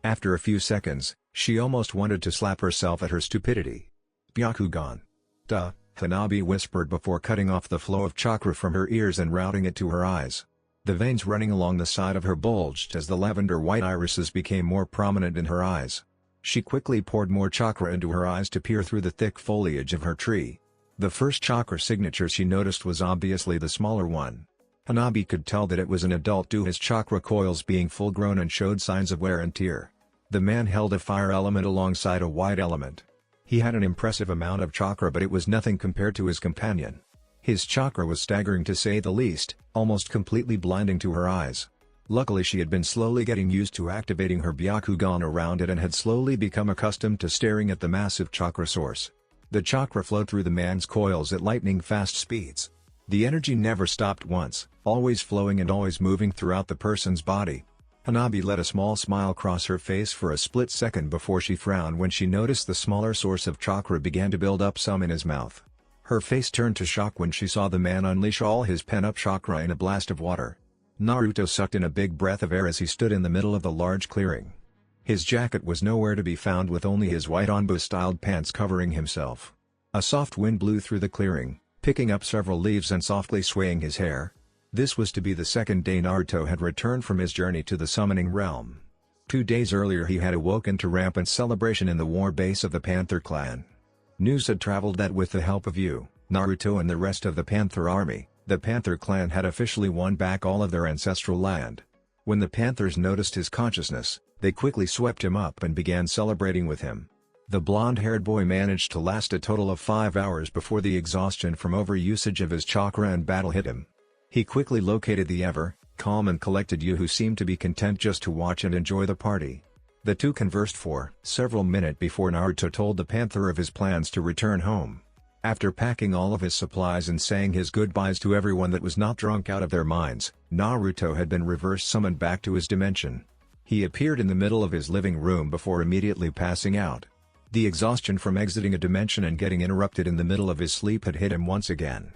After a few seconds, she almost wanted to slap herself at her stupidity. "Byakugan. Duh," Hanabi whispered before cutting off the flow of chakra from her ears and routing it to her eyes. The veins running along the side of her bulged as the lavender-white irises became more prominent in her eyes. She quickly poured more chakra into her eyes to peer through the thick foliage of her tree. The first chakra signature she noticed was obviously the smaller one. Hanabi could tell that it was an adult due to his chakra coils being full-grown and showed signs of wear and tear. The man held a fire element alongside a white element. He had an impressive amount of chakra, but it was nothing compared to his companion. His chakra was staggering to say the least, almost completely blinding to her eyes. Luckily she had been slowly getting used to activating her Byakugan around it and had slowly become accustomed to staring at the massive chakra source. The chakra flowed through the man's coils at lightning-fast speeds. The energy never stopped once, always flowing and always moving throughout the person's body. Hanabi let a small smile cross her face for a split second before she frowned when she noticed the smaller source of chakra began to build up some in his mouth. Her face turned to shock when she saw the man unleash all his pent-up chakra in a blast of water. Naruto sucked in a big breath of air as he stood in the middle of the large clearing. His jacket was nowhere to be found, with only his white Onbu-styled pants covering himself. A soft wind blew through the clearing, picking up several leaves and softly swaying his hair. This was to be the second day Naruto had returned from his journey to the summoning realm. 2 days earlier he had awoken to rampant celebration in the war base of the Panther clan. News had traveled that with the help of you, Naruto and the rest of the Panther army, the Panther clan had officially won back all of their ancestral land. When the Panthers noticed his consciousness, they quickly swept him up and began celebrating with him. The blonde-haired boy managed to last a total of 5 hours before the exhaustion from overusage of his chakra and battle hit him. He quickly located the calm and collected Yu, who seemed to be content just to watch and enjoy the party. The two conversed for several minutes before Naruto told the Panther of his plans to return home. After packing all of his supplies and saying his goodbyes to everyone that was not drunk out of their minds, Naruto had been reverse summoned back to his dimension. He appeared in the middle of his living room before immediately passing out. The exhaustion from exiting a dimension and getting interrupted in the middle of his sleep had hit him once again.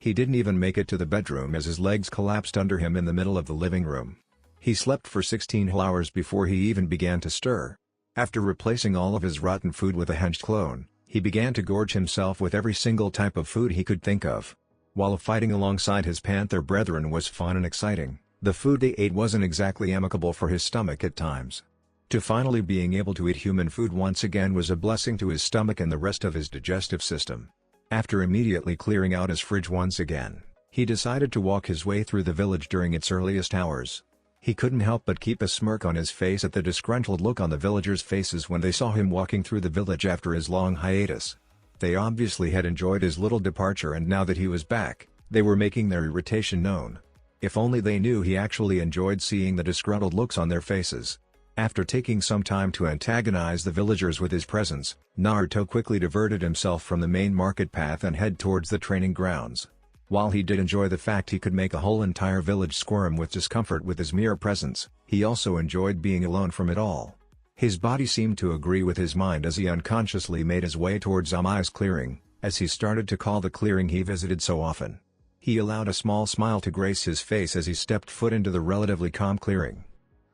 He didn't even make it to the bedroom as his legs collapsed under him in the middle of the living room. He slept for 16 whole hours before he even began to stir. After replacing all of his rotten food with a henged clone, he began to gorge himself with every single type of food he could think of. While fighting alongside his panther brethren was fun and exciting, the food they ate wasn't exactly amicable for his stomach at times. To finally being able to eat human food once again was a blessing to his stomach and the rest of his digestive system. After immediately clearing out his fridge once again, he decided to walk his way through the village during its earliest hours. He couldn't help but keep a smirk on his face at the disgruntled look on the villagers' faces when they saw him walking through the village after his long hiatus. They obviously had enjoyed his little departure, and now that he was back, they were making their irritation known. If only they knew he actually enjoyed seeing the disgruntled looks on their faces. After taking some time to antagonize the villagers with his presence, Naruto quickly diverted himself from the main market path and head towards the training grounds. While he did enjoy the fact he could make a whole entire village squirm with discomfort with his mere presence, he also enjoyed being alone from it all. His body seemed to agree with his mind as he unconsciously made his way towards Amai's clearing, as he started to call the clearing he visited so often. He allowed a small smile to grace his face as he stepped foot into the relatively calm clearing.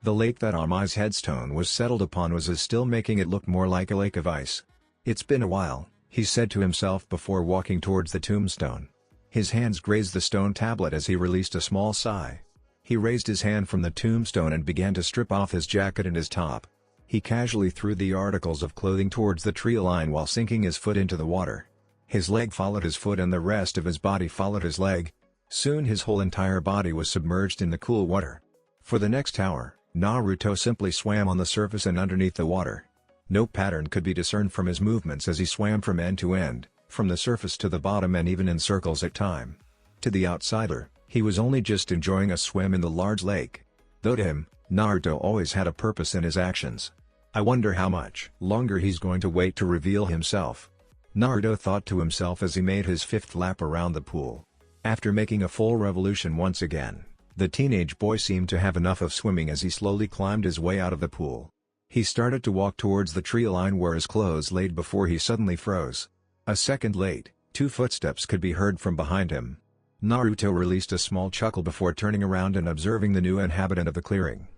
The lake that Amai's headstone was settled upon was still making it look more like a lake of ice. "It's been a while," he said to himself before walking towards the tombstone. His hands grazed the stone tablet as he released a small sigh. He raised his hand from the tombstone and began to strip off his jacket and his top. He casually threw the articles of clothing towards the tree line while sinking his foot into the water. His leg followed his foot and the rest of his body followed his leg. Soon his whole entire body was submerged in the cool water. For the next hour, Naruto simply swam on the surface and underneath the water. No pattern could be discerned from his movements as he swam from end to end, from the surface to the bottom and even in circles at time. To the outsider, he was only just enjoying a swim in the large lake. Though to him, Naruto always had a purpose in his actions. I wonder how much longer he's going to wait to reveal himself. Naruto thought to himself as he made his 5th lap around the pool. After making a full revolution once again, the teenage boy seemed to have enough of swimming as he slowly climbed his way out of the pool. He started to walk towards the tree line where his clothes laid before he suddenly froze. A second late, 2 footsteps could be heard from behind him. Naruto released a small chuckle before turning around and observing the new inhabitant of the clearing.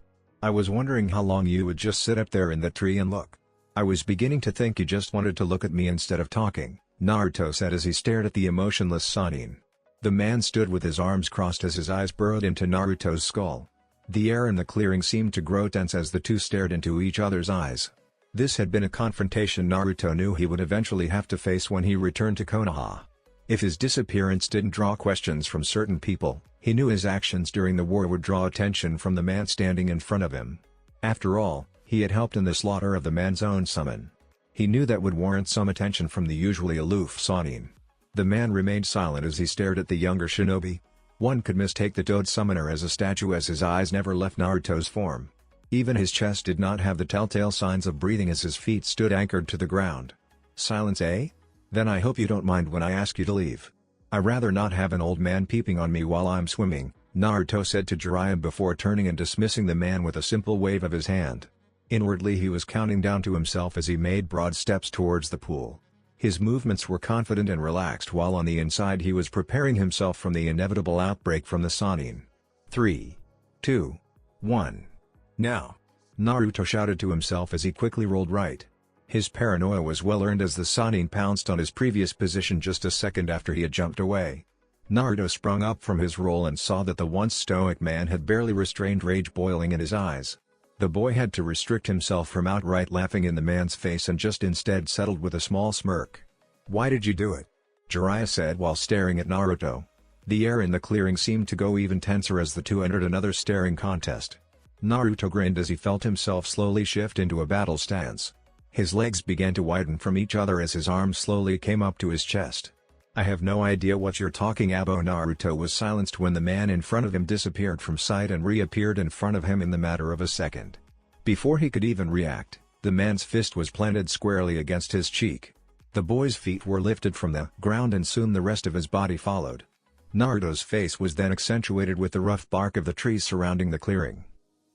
"I was wondering how long you would just sit up there in the tree and look. I was beginning to think you just wanted to look at me instead of talking," Naruto said as he stared at the emotionless Sannin. The man stood with his arms crossed as his eyes burrowed into Naruto's skull. The air in the clearing seemed to grow tense as the two stared into each other's eyes. This had been a confrontation Naruto knew he would eventually have to face when he returned to Konoha. If his disappearance didn't draw questions from certain people, he knew his actions during the war would draw attention from the man standing in front of him. After all, he had helped in the slaughter of the man's own summon. He knew that would warrant some attention from the usually aloof Sannin. The man remained silent as he stared at the younger shinobi. One could mistake the Toad Summoner as a statue as his eyes never left Naruto's form. Even his chest did not have the telltale signs of breathing as his feet stood anchored to the ground. "Silence, eh? Then I hope you don't mind when I ask you to leave. I'd rather not have an old man peeping on me while I'm swimming," Naruto said to Jiraiya before turning and dismissing the man with a simple wave of his hand. Inwardly he was counting down to himself as he made broad steps towards the pool. His movements were confident and relaxed while on the inside he was preparing himself from the inevitable outbreak from the Sannin. 3, 2, 1. "Now!" Naruto shouted to himself as he quickly rolled right. His paranoia was well earned as the Sannin pounced on his previous position just a second after he had jumped away. Naruto sprung up from his roll and saw that the once stoic man had barely restrained rage boiling in his eyes. The boy had to restrict himself from outright laughing in the man's face and just instead settled with a small smirk. "Why did you do it?" Jiraiya said while staring at Naruto. The air in the clearing seemed to go even tenser as the two entered another staring contest. Naruto grinned as he felt himself slowly shift into a battle stance. His legs began to widen from each other as his arms slowly came up to his chest. "I have no idea what you're talking about." Naruto was silenced when the man in front of him disappeared from sight and reappeared in front of him in the matter of a second. Before he could even react, the man's fist was planted squarely against his cheek. The boy's feet were lifted from the ground and soon the rest of his body followed. Naruto's face was then accentuated with the rough bark of the trees surrounding the clearing.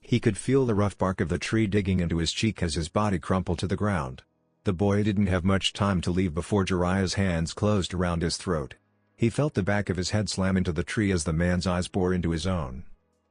He could feel the rough bark of the tree digging into his cheek as his body crumpled to the ground. The boy didn't have much time to leave before Jiraiya's hands closed around his throat. He felt the back of his head slam into the tree as the man's eyes bore into his own.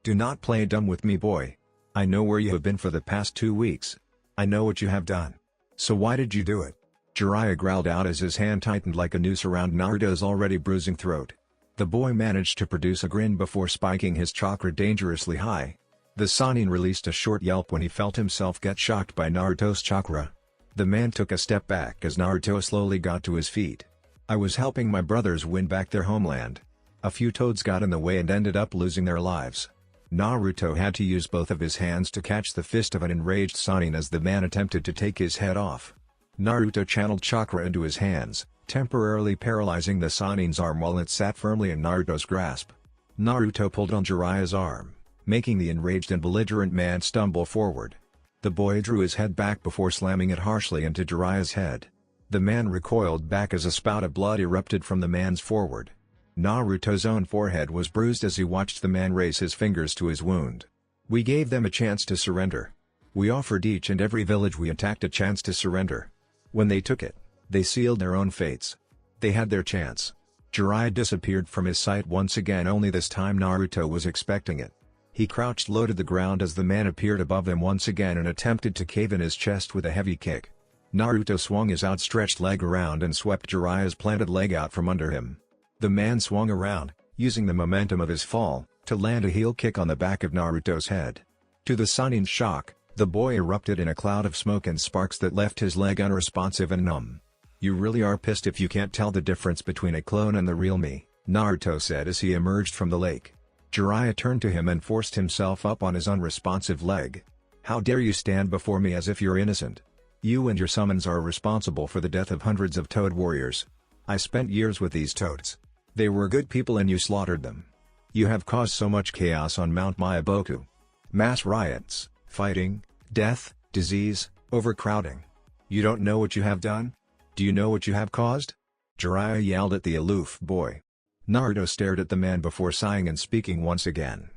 "Do not play dumb with me, boy. I know where you have been for the past 2 weeks. I know what you have done. So why did you do it?" Jiraiya growled out as his hand tightened like a noose around Naruto's already bruising throat. The boy managed to produce a grin before spiking his chakra dangerously high. The Sannin released a short yelp when he felt himself get shocked by Naruto's chakra. The man took a step back as Naruto slowly got to his feet. "I was helping my brothers win back their homeland. A few toads got in the way and ended up losing their lives." Naruto had to use both of his hands to catch the fist of an enraged Sannin as the man attempted to take his head off. Naruto channeled chakra into his hands, temporarily paralyzing the Sannin's arm while it sat firmly in Naruto's grasp. Naruto pulled on Jiraiya's arm, making the enraged and belligerent man stumble forward. The boy drew his head back before slamming it harshly into Jiraiya's head. The man recoiled back as a spout of blood erupted from the man's forward. Naruto's own forehead was bruised as he watched the man raise his fingers to his wound. "We gave them a chance to surrender. We offered each and every village we attacked a chance to surrender. When they took it, they sealed their own fates. They had their chance." Jiraiya disappeared from his sight once again, only this time Naruto was expecting it. He crouched low to the ground as the man appeared above him once again and attempted to cave in his chest with a heavy kick. Naruto swung his outstretched leg around and swept Jiraiya's planted leg out from under him. The man swung around, using the momentum of his fall, to land a heel kick on the back of Naruto's head. To the Sanin's shock, the boy erupted in a cloud of smoke and sparks that left his leg unresponsive and numb. "You really are pissed if you can't tell the difference between a clone and the real me," Naruto said as he emerged from the lake. Jiraiya turned to him and forced himself up on his unresponsive leg. "How dare you stand before me as if you're innocent? You and your summons are responsible for the death of hundreds of Toad warriors. I spent years with these Toads. They were good people and you slaughtered them. You have caused so much chaos on Mount Myaboku. Mass riots, fighting, death, disease, overcrowding. You don't know what you have done? Do you know what you have caused?" Jiraiya yelled at the aloof boy. Naruto stared at the man before sighing and speaking once again.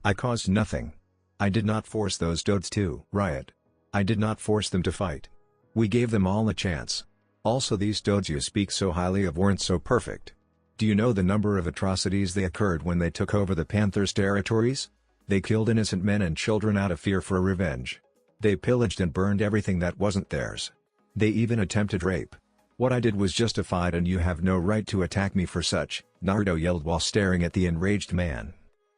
"I caused nothing. I did not force those Toads to riot. I did not force them to fight. We gave them all a chance. Also, these Toads you speak so highly of weren't so perfect. Do you know the number of atrocities they occurred when they took over the Panthers' territories? They killed innocent men and children out of fear for revenge. They pillaged and burned everything that wasn't theirs. They even attempted rape. What I did was justified and you have no right to attack me for such," Naruto yelled while staring at the enraged man.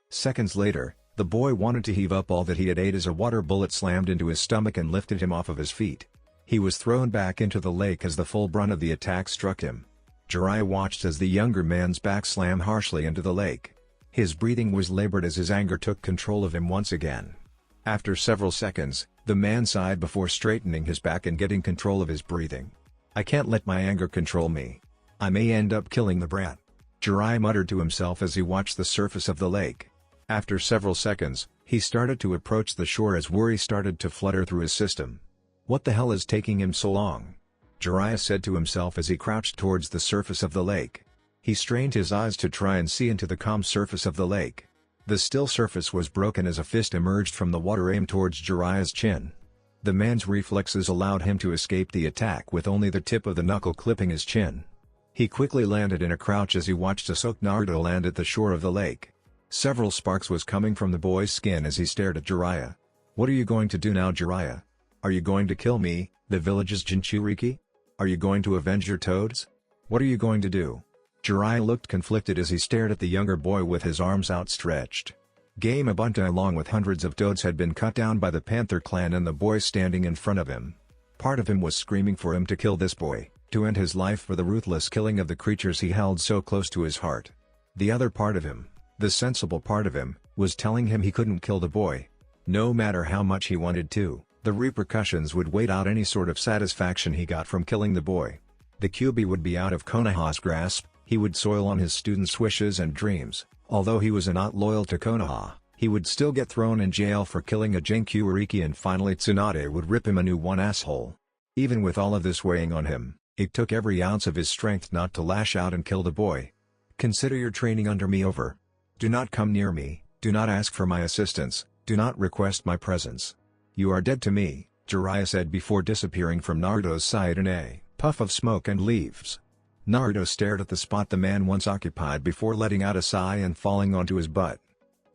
Seconds later, the boy wanted to heave up all that he had ate as a water bullet slammed into his stomach and lifted him off of his feet. He was thrown back into the lake as the full brunt of the attack struck him. Jiraiya watched as the younger man's back slammed harshly into the lake. His breathing was labored as his anger took control of him once again. After several seconds, the man sighed before straightening his back and getting control of his breathing. "I can't let my anger control me. I may end up killing the brat," Jiraiya muttered to himself as he watched the surface of the lake. After several seconds, he started to approach the shore as worry started to flutter through his system. "What the hell is taking him so long?" Jiraiya said to himself as he crouched towards the surface of the lake. He strained his eyes to try and see into the calm surface of the lake. The still surface was broken as a fist emerged from the water aimed towards Jiraiya's chin. The man's reflexes allowed him to escape the attack with only the tip of the knuckle clipping his chin. He quickly landed in a crouch as he watched a soaked Naruto land at the shore of the lake. Several sparks was coming from the boy's skin as he stared at Jiraiya. "What are you going to do now, Jiraiya? Are you going to kill me, the village's Jinchuriki? Are you going to avenge your Toads? What are you going to do?" Jiraiya looked conflicted as he stared at the younger boy with his arms outstretched. Game Ubuntu along with hundreds of Toads had been cut down by the Panther clan and the boy standing in front of him. Part of him was screaming for him to kill this boy, to end his life for the ruthless killing of the creatures he held so close to his heart. The other part of him, the sensible part of him, was telling him he couldn't kill the boy. No matter how much he wanted to, the repercussions would wait out any sort of satisfaction he got from killing the boy. The Kyuubi would be out of Konoha's grasp, he would soil on his students' wishes and dreams. Although he was not loyal to Konoha, he would still get thrown in jail for killing a Jinchuriki and finally Tsunade would rip him a new one asshole. Even with all of this weighing on him, it took every ounce of his strength not to lash out and kill the boy. "Consider your training under me over. Do not come near me, do not ask for my assistance, do not request my presence. You are dead to me," Jiraiya said before disappearing from Naruto's side in a puff of smoke and leaves. Naruto stared at the spot the man once occupied before letting out a sigh and falling onto his butt.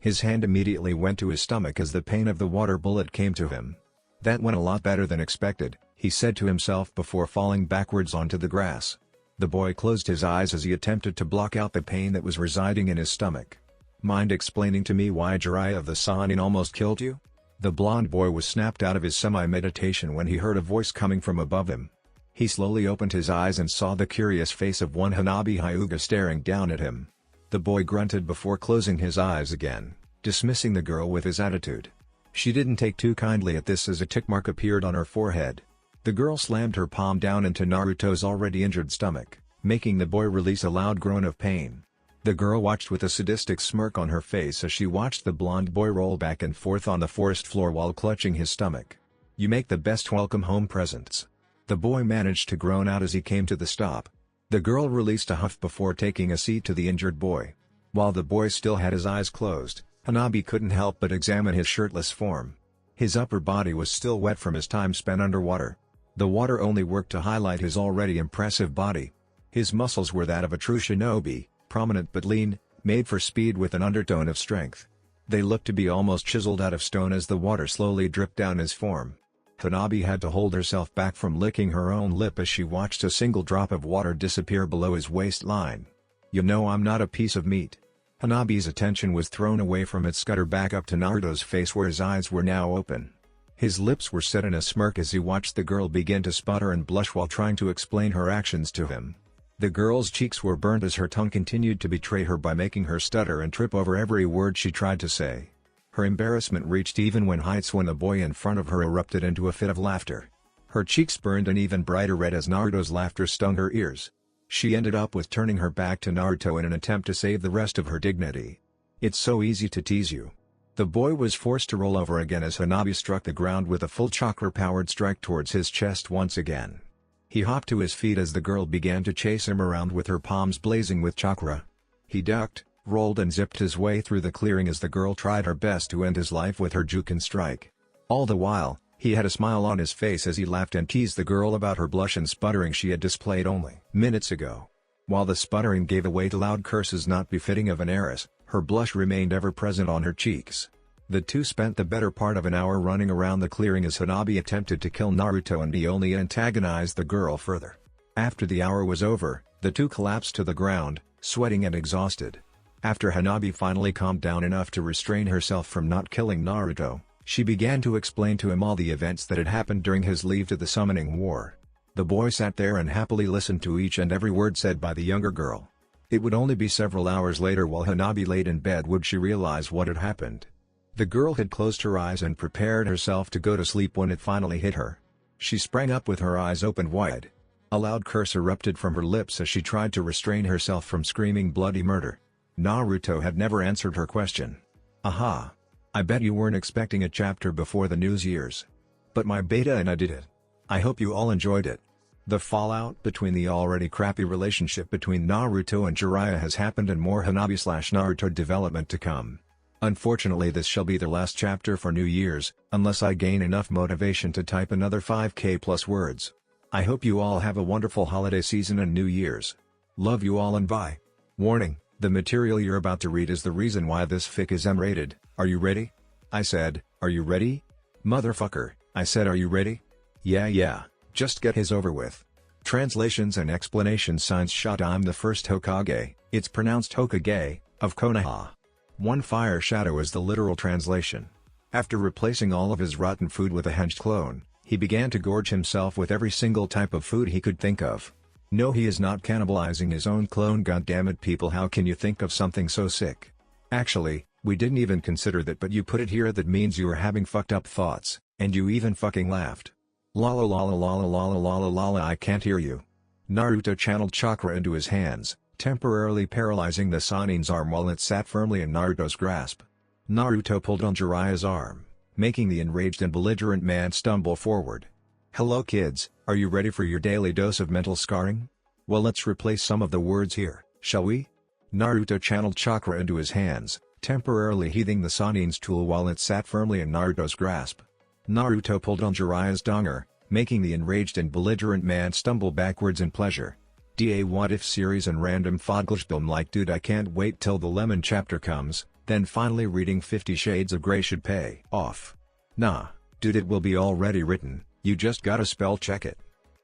His hand immediately went to his stomach as the pain of the water bullet came to him. "That went a lot better than expected," he said to himself before falling backwards onto the grass. The boy closed his eyes as he attempted to block out the pain that was residing in his stomach. "Mind explaining to me why Jiraiya of the Sannin almost killed you?" The blond boy was snapped out of his semi-meditation when he heard a voice coming from above him. He slowly opened his eyes and saw the curious face of one Hanabi Hyuga staring down at him. The boy grunted before closing his eyes again, dismissing the girl with his attitude. She didn't take too kindly at this as a tick mark appeared on her forehead. The girl slammed her palm down into Naruto's already injured stomach, making the boy release a loud groan of pain. The girl watched with a sadistic smirk on her face as she watched the blond boy roll back and forth on the forest floor while clutching his stomach. "You make the best welcome home presents." The boy managed to groan out as he came to the stop. The girl released a huff before taking a seat to the injured boy. While the boy still had his eyes closed, Hanabi couldn't help but examine his shirtless form. His upper body was still wet from his time spent underwater. The water only worked to highlight his already impressive body. His muscles were that of a true shinobi, prominent but lean, made for speed with an undertone of strength. They looked to be almost chiseled out of stone as the water slowly dripped down his form. Hanabi had to hold herself back from licking her own lip as she watched a single drop of water disappear below his waistline. "You know I'm not a piece of meat." Hanabi's attention was thrown away from its scudder back up to Naruto's face where his eyes were now open. His lips were set in a smirk as he watched the girl begin to sputter and blush while trying to explain her actions to him. The girl's cheeks were burnt as her tongue continued to betray her by making her stutter and trip over every word she tried to say. Her embarrassment reached even heights when the boy in front of her erupted into a fit of laughter. Her cheeks burned an even brighter red as Naruto's laughter stung her ears. She ended up with turning her back to Naruto in an attempt to save the rest of her dignity. "It's so easy to tease you." The boy was forced to roll over again as Hanabi struck the ground with a full chakra-powered strike towards his chest once again. He hopped to his feet as the girl began to chase him around with her palms blazing with chakra. He ducked, rolled and zipped his way through the clearing as the girl tried her best to end his life with her Juken strike. All the while, he had a smile on his face as he laughed and teased the girl about her blush and sputtering she had displayed only minutes ago. While the sputtering gave way to loud curses not befitting of an heiress, her blush remained ever present on her cheeks. The two spent the better part of an hour running around the clearing as Hanabi attempted to kill Naruto and he only antagonized the girl further. After the hour was over, the two collapsed to the ground, sweating and exhausted. After Hanabi finally calmed down enough to restrain herself from not killing Naruto, she began to explain to him all the events that had happened during his leave to the summoning war. The boy sat there and happily listened to each and every word said by the younger girl. It would only be several hours later while Hanabi laid in bed would she realize what had happened. The girl had closed her eyes and prepared herself to go to sleep when it finally hit her. She sprang up with her eyes opened wide. A loud curse erupted from her lips as she tried to restrain herself from screaming bloody murder. Naruto had never answered her question. "Aha. I bet you weren't expecting a chapter before the New Year's. But my beta and I did it. I hope you all enjoyed it." The fallout between the already crappy relationship between Naruto and Jiraiya has happened and more Hanabi/Naruto development to come. Unfortunately this shall be the last chapter for New Year's, unless I gain enough motivation to type another 5k plus words. I hope you all have a wonderful holiday season and New Year's. Love you all and bye. Warning, the material you're about to read is the reason why this fic is M-rated. Are you ready? I said, are you ready? Motherfucker, I said are you ready? Yeah, just get his over with. Translations and explanations Science Shot I'm the first Hokage, it's pronounced Hokage, of Konoha. One Fire Shadow is the literal translation. After replacing all of his rotten food with a henged clone, he began to gorge himself with every single type of food he could think of. No, he is not cannibalizing his own clone. Goddammit people, how can you think of something so sick? Actually, we didn't even consider that, but you put it here, that means you are having fucked up thoughts, and you even fucking laughed. Lala lala lala lala lala lala, I can't hear you. Naruto channeled chakra into his hands, temporarily paralyzing the Sanin's arm while it sat firmly in Naruto's grasp. Naruto pulled on Jiraiya's arm, making the enraged and belligerent man stumble forward. Hello kids, are you ready for your daily dose of mental scarring? Well, let's replace some of the words here, shall we? Naruto channeled chakra into his hands, temporarily heating the Sanin's tool while it sat firmly in Naruto's grasp. Naruto pulled on Jiraiya's donger, making the enraged and belligerent man stumble backwards in pleasure. Da what if series and random fodgleshbom like dude, I can't wait till the lemon chapter comes, then finally reading 50 Shades of Grey should pay off. Nah, dude, it will be already written, you just gotta spell check it.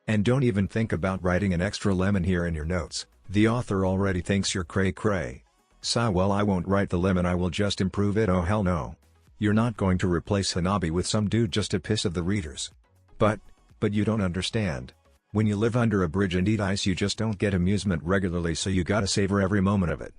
And don't even think about writing an extra lemon here in your notes, the author already thinks you're cray cray. Sigh, well I won't write the lemon, I will just improve it. Oh hell no. You're not going to replace Hanabi with some dude just to piss of the readers. But you don't understand. When you live under a bridge and eat ice, you just don't get amusement regularly, so you gotta savor every moment of it.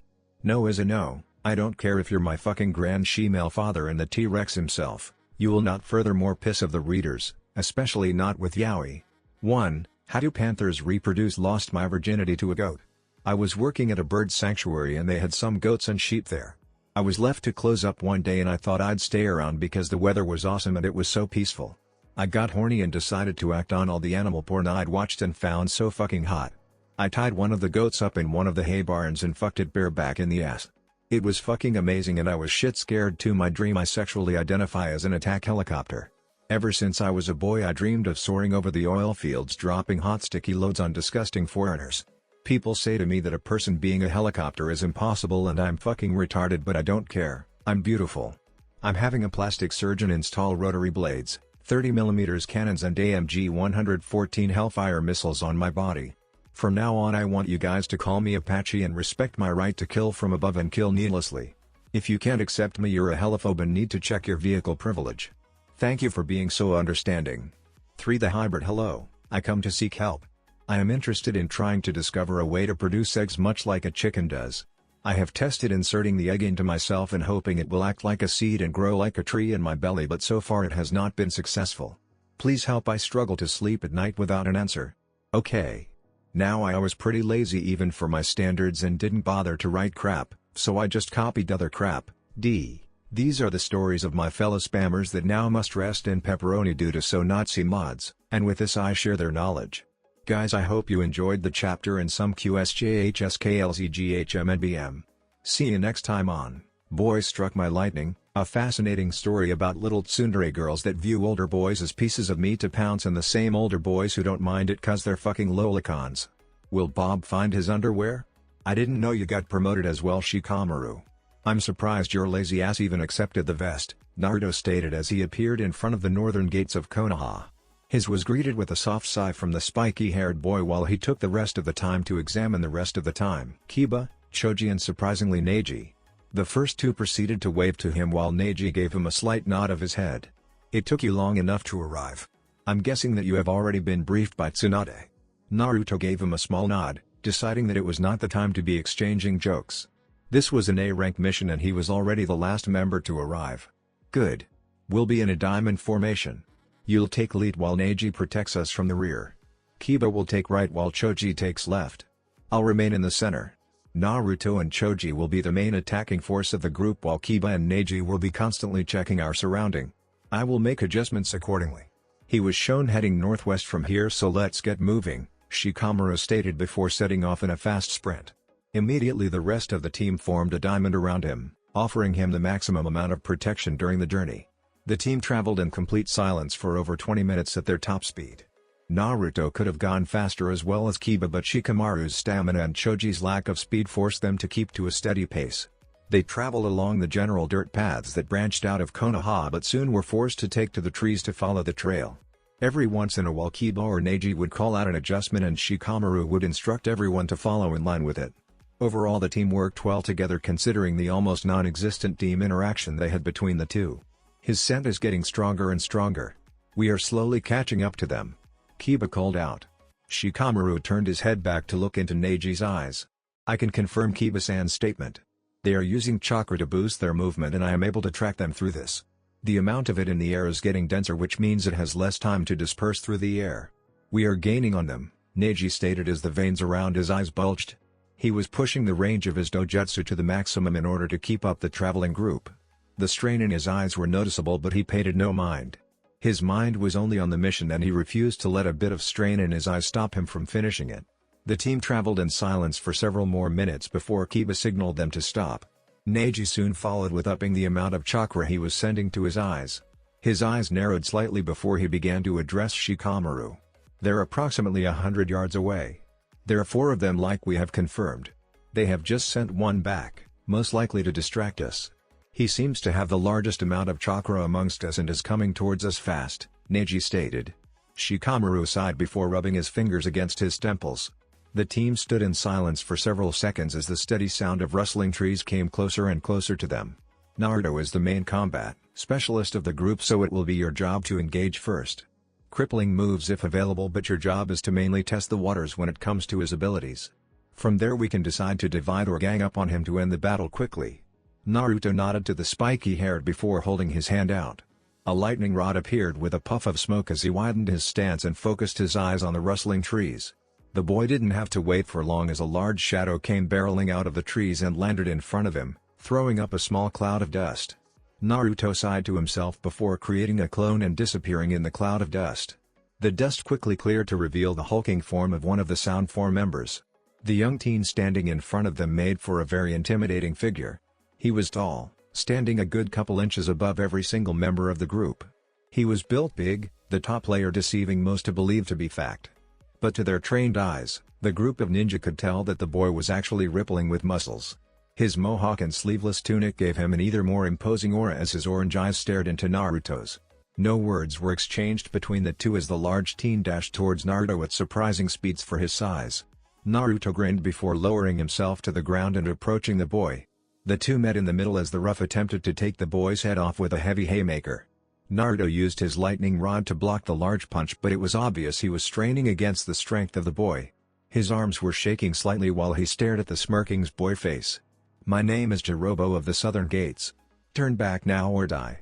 No is a no. I don't care if you're my fucking grand shemale father and the T-Rex himself, you will not furthermore piss of the readers, especially not with yaoi. 1. How do panthers reproduce? Lost my virginity to a goat. I was working at a bird sanctuary and they had some goats and sheep there. I was left to close up one day and I thought I'd stay around because the weather was awesome and it was so peaceful. I got horny and decided to act on all the animal porn I'd watched and found so fucking hot. I tied one of the goats up in one of the hay barns and fucked it bareback in the ass. It was fucking amazing and I was shit scared too. My dream, I sexually identify as an attack helicopter. Ever since I was a boy I dreamed of soaring over the oil fields dropping hot sticky loads on disgusting foreigners. People say to me that a person being a helicopter is impossible and I'm fucking retarded, but I don't care. I'm beautiful. I'm having a plastic surgeon install rotary blades, 30mm cannons and AMG 114 Hellfire missiles on my body. From now on I want you guys to call me Apache and respect my right to kill from above and kill needlessly. If you can't accept me, you're a heliphobe and need to check your vehicle privilege. Thank you for being so understanding. 3. The hybrid. Hello, I come to seek help. I am interested in trying to discover a way to produce eggs much like a chicken does. I have tested inserting the egg into myself and hoping it will act like a seed and grow like a tree in my belly, but so far it has not been successful. Please help, I struggle to sleep at night without an answer. Okay. Now I was pretty lazy even for my standards and didn't bother to write crap, so I just copied other crap. These are the stories of my fellow spammers that now must rest in pepperoni due to so Nazi mods, and with this I share their knowledge. Guys, I hope you enjoyed the chapter and some QSJHSKLZGHMNBM. See you next time on Boys Struck My Lightning, a fascinating story about little tsundere girls that view older boys as pieces of meat to pounce and the same older boys who don't mind it cause they're fucking lolicons. Will Bob find his underwear? I didn't know you got promoted as well, Shikamaru. I'm surprised your lazy ass even accepted the vest, Naruto stated as he appeared in front of the northern gates of Konoha. His was greeted with a soft sigh from the spiky-haired boy while he took the rest of the time to examine the rest of the time. Kiba, Choji and surprisingly Neji. The first two proceeded to wave to him while Neji gave him a slight nod of his head. It took you long enough to arrive. I'm guessing that you have already been briefed by Tsunade. Naruto gave him a small nod, deciding that it was not the time to be exchanging jokes. This was an A-rank mission and he was already the last member to arrive. Good. We'll be in a diamond formation. You'll take lead while Neji protects us from the rear. Kiba will take right while Choji takes left. I'll remain in the center. Naruto and Choji will be the main attacking force of the group while Kiba and Neji will be constantly checking our surrounding. I will make adjustments accordingly. He was shown heading northwest from here, so let's get moving, Shikamaru stated before setting off in a fast sprint. Immediately the rest of the team formed a diamond around him, offering him the maximum amount of protection during the journey. The team traveled in complete silence for over 20 minutes at their top speed. Naruto could have gone faster as well as Kiba, but Shikamaru's stamina and Choji's lack of speed forced them to keep to a steady pace. They traveled along the general dirt paths that branched out of Konoha but soon were forced to take to the trees to follow the trail. Every once in a while Kiba or Neji would call out an adjustment and Shikamaru would instruct everyone to follow in line with it. Overall the team worked well together considering the almost non-existent team interaction they had between the two. His scent is getting stronger and stronger. We are slowly catching up to them. Kiba called out. Shikamaru turned his head back to look into Neji's eyes. I can confirm Kiba-san's statement. They are using chakra to boost their movement and I am able to track them through this. The amount of it in the air is getting denser, which means it has less time to disperse through the air. We are gaining on them, Neji stated as the veins around his eyes bulged. He was pushing the range of his dojutsu to the maximum in order to keep up the traveling group. The strain in his eyes were noticeable but he paid it no mind. His mind was only on the mission and he refused to let a bit of strain in his eyes stop him from finishing it. The team traveled in silence for several more minutes before Kiba signaled them to stop. Neji soon followed with upping the amount of chakra he was sending to his eyes. His eyes narrowed slightly before he began to address Shikamaru. They're approximately 100 yards away. There are 4 of them like we have confirmed. They have just sent one back, most likely to distract us. He seems to have the largest amount of chakra amongst us and is coming towards us fast, Neji stated. Shikamaru sighed before rubbing his fingers against his temples. The team stood in silence for several seconds as the steady sound of rustling trees came closer and closer to them. Naruto is the main combat specialist of the group, so it will be your job to engage first. Crippling moves if available, but your job is to mainly test the waters when it comes to his abilities. From there we can decide to divide or gang up on him to end the battle quickly. Naruto nodded to the spiky-haired before holding his hand out. A lightning rod appeared with a puff of smoke as he widened his stance and focused his eyes on the rustling trees. The boy didn't have to wait for long as a large shadow came barreling out of the trees and landed in front of him, throwing up a small cloud of dust. Naruto sighed to himself before creating a clone and disappearing in the cloud of dust. The dust quickly cleared to reveal the hulking form of one of the Sound 4 members. The young teen standing in front of them made for a very intimidating figure. He was tall, standing a good couple inches above every single member of the group. He was built big, the top layer deceiving most to believe to be fact. But to their trained eyes, the group of ninja could tell that the boy was actually rippling with muscles. His mohawk and sleeveless tunic gave him an either more imposing aura as his orange eyes stared into Naruto's. No words were exchanged between the two as the large teen dashed towards Naruto at surprising speeds for his size. Naruto grinned before lowering himself to the ground and approaching the boy. The two met in the middle as the rough attempted to take the boy's head off with a heavy haymaker. Naruto used his lightning rod to block the large punch, but it was obvious he was straining against the strength of the boy. His arms were shaking slightly while he stared at the smirking boy face. "My name is Jirobo of the Southern Gates. Turn back now or die,"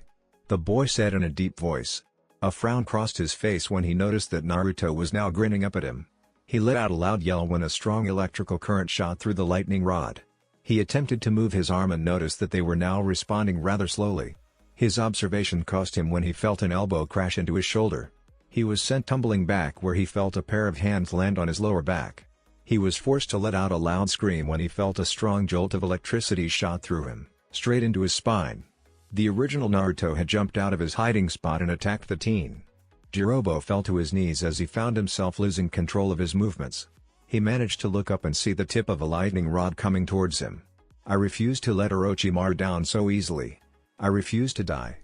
the boy said in a deep voice. A frown crossed his face when he noticed that Naruto was now grinning up at him. He let out a loud yell when a strong electrical current shot through the lightning rod. He attempted to move his arm and noticed that they were now responding rather slowly. His observation cost him when he felt an elbow crash into his shoulder. He was sent tumbling back where he felt a pair of hands land on his lower back. He was forced to let out a loud scream when he felt a strong jolt of electricity shot through him, straight into his spine. The original Naruto had jumped out of his hiding spot and attacked the teen. Jirobo fell to his knees as he found himself losing control of his movements. He managed to look up and see the tip of a lightning rod coming towards him. "I refuse to let Orochimaru down so easily. I refuse to die,"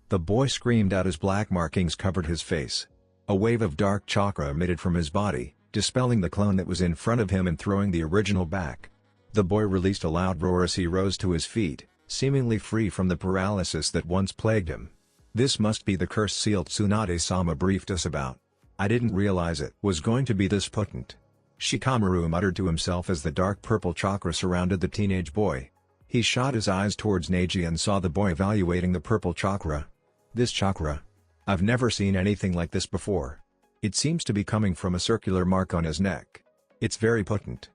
the boy screamed out as black markings covered his face. A wave of dark chakra emitted from his body, dispelling the clone that was in front of him and throwing the original back. The boy released a loud roar as he rose to his feet, seemingly free from the paralysis that once plagued him. "This must be the cursed seal Tsunade-sama briefed us about. I didn't realize it was going to be this potent," Shikamaru muttered to himself as the dark purple chakra surrounded the teenage boy. He shot his eyes towards Neji and saw the boy evaluating the purple chakra. "This chakra? I've never seen anything like this before. It seems to be coming from a circular mark on his neck. It's very potent.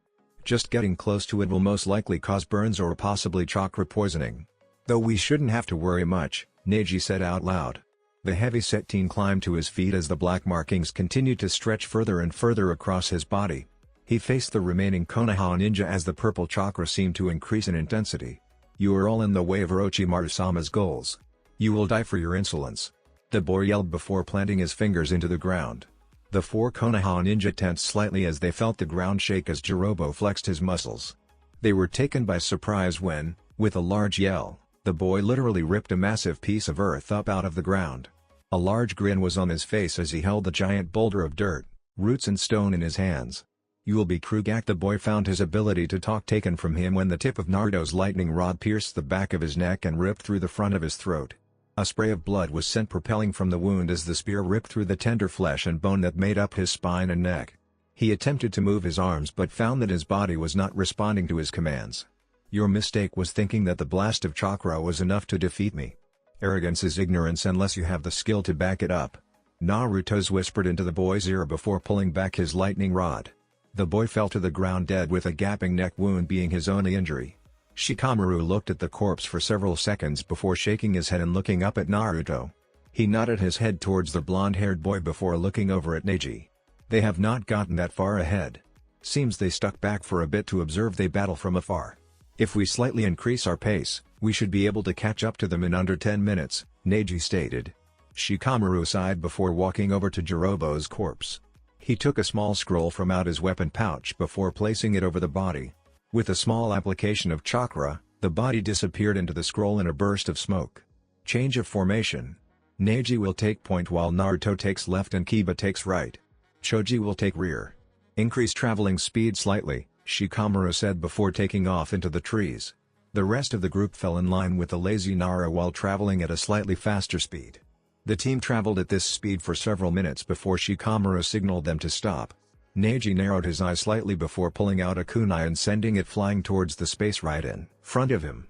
Just getting close to it will most likely cause burns or possibly chakra poisoning. Though we shouldn't have to worry much," Neji said out loud. The heavy-set teen climbed to his feet as the black markings continued to stretch further and further across his body. He faced the remaining Konoha ninja as the purple chakra seemed to increase in intensity. "You are all in the way of Orochimaru-sama's goals. You will die for your insolence," the boy yelled before planting his fingers into the ground. The four Konoha ninja tensed slightly as they felt the ground shake as Jirobo flexed his muscles. They were taken by surprise when, with a large yell, the boy literally ripped a massive piece of earth up out of the ground. A large grin was on his face as he held the giant boulder of dirt, roots and stone in his hands. "You will be Krugak." The boy found his ability to talk taken from him when the tip of Naruto's lightning rod pierced the back of his neck and ripped through the front of his throat. A spray of blood was sent propelling from the wound as the spear ripped through the tender flesh and bone that made up his spine and neck. He attempted to move his arms but found that his body was not responding to his commands. "Your mistake was thinking that the blast of chakra was enough to defeat me. Arrogance is ignorance unless you have the skill to back it up," Naruto whispered into the boy's ear before pulling back his lightning rod. The boy fell to the ground dead with a gaping neck wound being his only injury. Shikamaru looked at the corpse for several seconds before shaking his head and looking up at Naruto. He nodded his head towards the blonde-haired boy before looking over at Neji. "They have not gotten that far ahead. Seems they stuck back for a bit to observe they battle from afar. If we slightly increase our pace, we should be able to catch up to them in under 10 minutes, Neji stated. Shikamaru sighed before walking over to Jirobo's corpse. He took a small scroll from out his weapon pouch before placing it over the body. With a small application of chakra, the body disappeared into the scroll in a burst of smoke. Change of formation. Neji will take point while Naruto takes left and Kiba takes right. Choji will take rear. Increase traveling speed slightly, Shikamaru said before taking off into the trees. The rest of the group fell in line with the lazy Nara while traveling at a slightly faster speed. The team traveled at this speed for several minutes before Shikamaru signaled them to stop. Neji narrowed his eyes slightly before pulling out a kunai and sending it flying towards the space right in front of him.